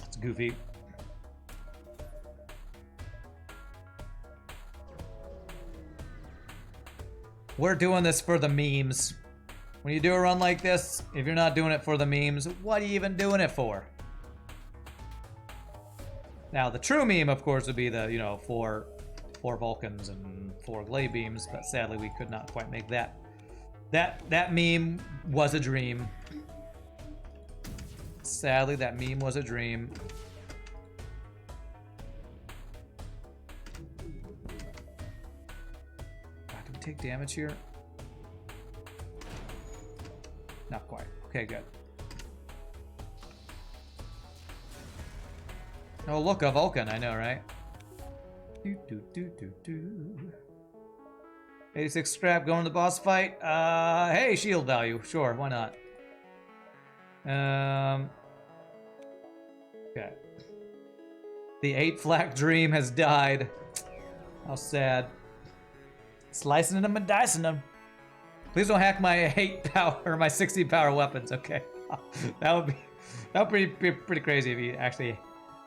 A: It's goofy. We're doing this for the memes. When you do a run like this, if you're not doing it for the memes, what are you even doing it for? Now, the true meme, of course, would be the, you know, four Vulcans and 4 Glaive Beams, but sadly we could not quite make that. That meme was a dream. Sadly, that meme was a dream. God, do we take damage here? Not quite. Okay, good. Oh, look, a Vulcan. I know, right? 86 scrap going to the boss fight. Hey, shield value. Sure, why not? Okay. The 8 flak dream has died. How sad. Slicing them and dicing them. Please don't hack my 8 power or my 60 power weapons. Okay, that would be pretty crazy if he actually,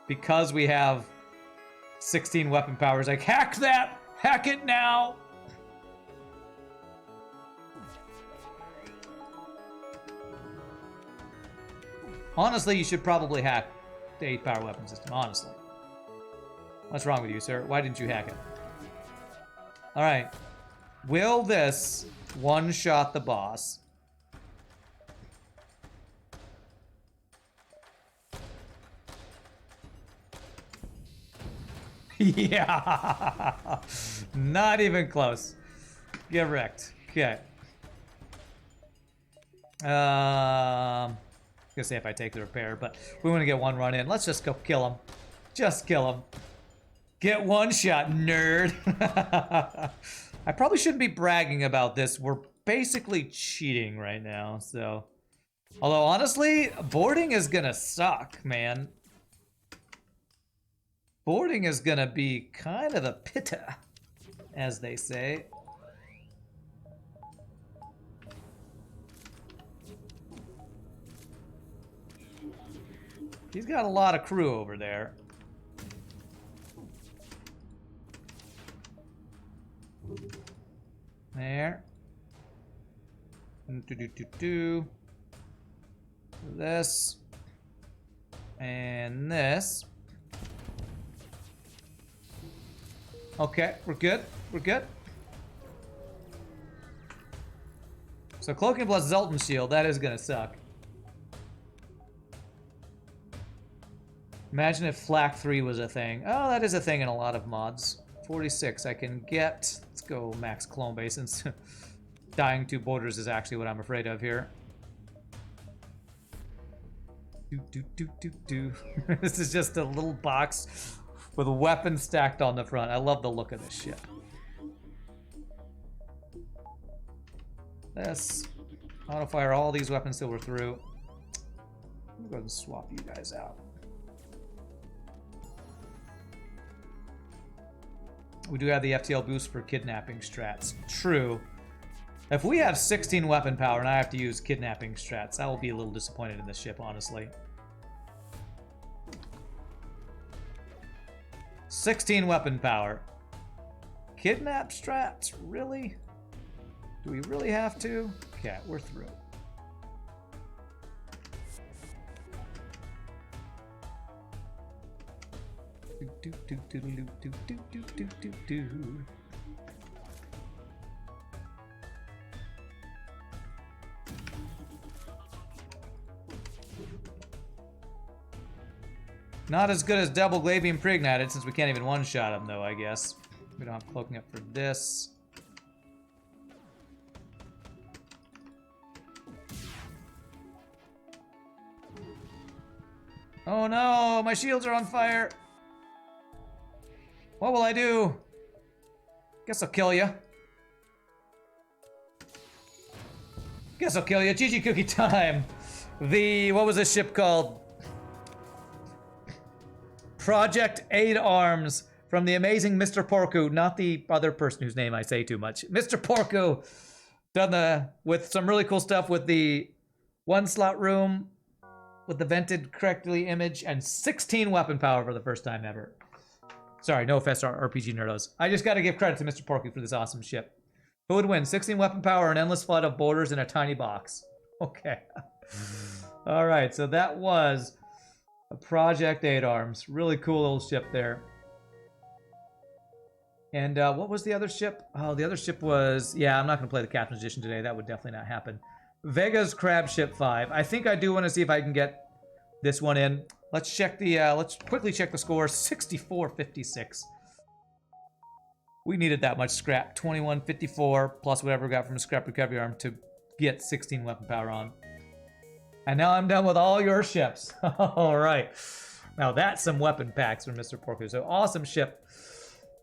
A: because we have 16 weapon powers, like hack that, hack it now. Honestly, you should probably hack the 8-power weapon system, honestly. What's wrong with you, sir? Why didn't you hack it? Alright. Will this one-shot the boss? Yeah! Not even close. Get wrecked. Okay. Gonna say if I take the repair, but we want to get one run in. Let's just go kill him. Just kill him. Get one shot, nerd. I probably shouldn't be bragging about this. We're basically cheating right now, so. Although, honestly, boarding is gonna suck, man. Boarding is gonna be kind of a pitta, as they say. He's got a lot of crew over there. There. This. And this. Okay, we're good. We're good. So Cloaking plus Zoltan Shield, that is gonna suck. Imagine if Flak 3 was a thing. Oh, that is a thing in a lot of mods. 46, I can get... Let's go max clone base, since dying to borders is actually what I'm afraid of here. This is just a little box with weapons stacked on the front. I love the look of this ship. Let's auto-fire all these weapons till we're through. I'm gonna go ahead and swap you guys out. We do have the FTL boost for kidnapping strats. True. If we have 16 weapon power and I have to use kidnapping strats, I will be a little disappointed in this ship, honestly. 16 weapon power. Kidnap strats? Really? Do we really have to? Okay, we're through. Not as good as double Glavium Preignited, since we can't even one-shot him, though, I guess. We don't have cloaking up for this. Oh no, my shields are on fire. What will I do? Guess I'll kill you. Guess I'll kill you. GG cookie time. What was this ship called? Project 8 Arms from the amazing Mr. Porku, not the other person whose name I say too much. Mr. Porku done with some really cool stuff with the 1-slot room, with the vented correctly image, and 16 weapon power for the first time ever. Sorry, no offense to our RPG nerdos. I just gotta give credit to Mr. Porky for this awesome ship. Who would win? 16 weapon power, an endless flood of borders, in a tiny box. Okay. Alright, so that was a Project 8 Arms. Really cool little ship there. And what was the other ship? Oh, the other ship was... Yeah, I'm not gonna play the Captain's Edition today. That would definitely not happen. Vega's Crab Ship 5. I think I do want to see if I can get this one in. Let's check the, let's quickly check the score. 64-56. We needed that much scrap. 21-54 plus whatever we got from a scrap recovery arm to get 16 weapon power on. And now I'm done with all your ships. All right. Now that's some weapon packs from Mr. Porku. So awesome ship.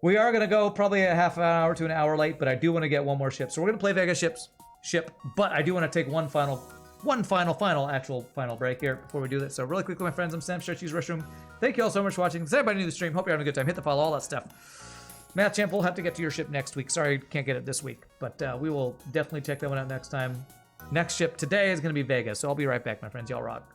A: We are going to go probably a half an hour to an hour late, but I do want to get one more ship. So we're going to play Vega's ship, but I do want to take one final break here before we do this. So really quickly, my friends, I'm Sam, Stretch Use Restroom. Thank you all so much for watching. Does everybody new to the stream? Hope you're having a good time. Hit the follow, all that stuff. Matt Champ, we'll have to get to your ship next week. Sorry, can't get it this week, but we will definitely check that one out next time. Next ship today is going to be Vegas, so I'll be right back, my friends. Y'all rock.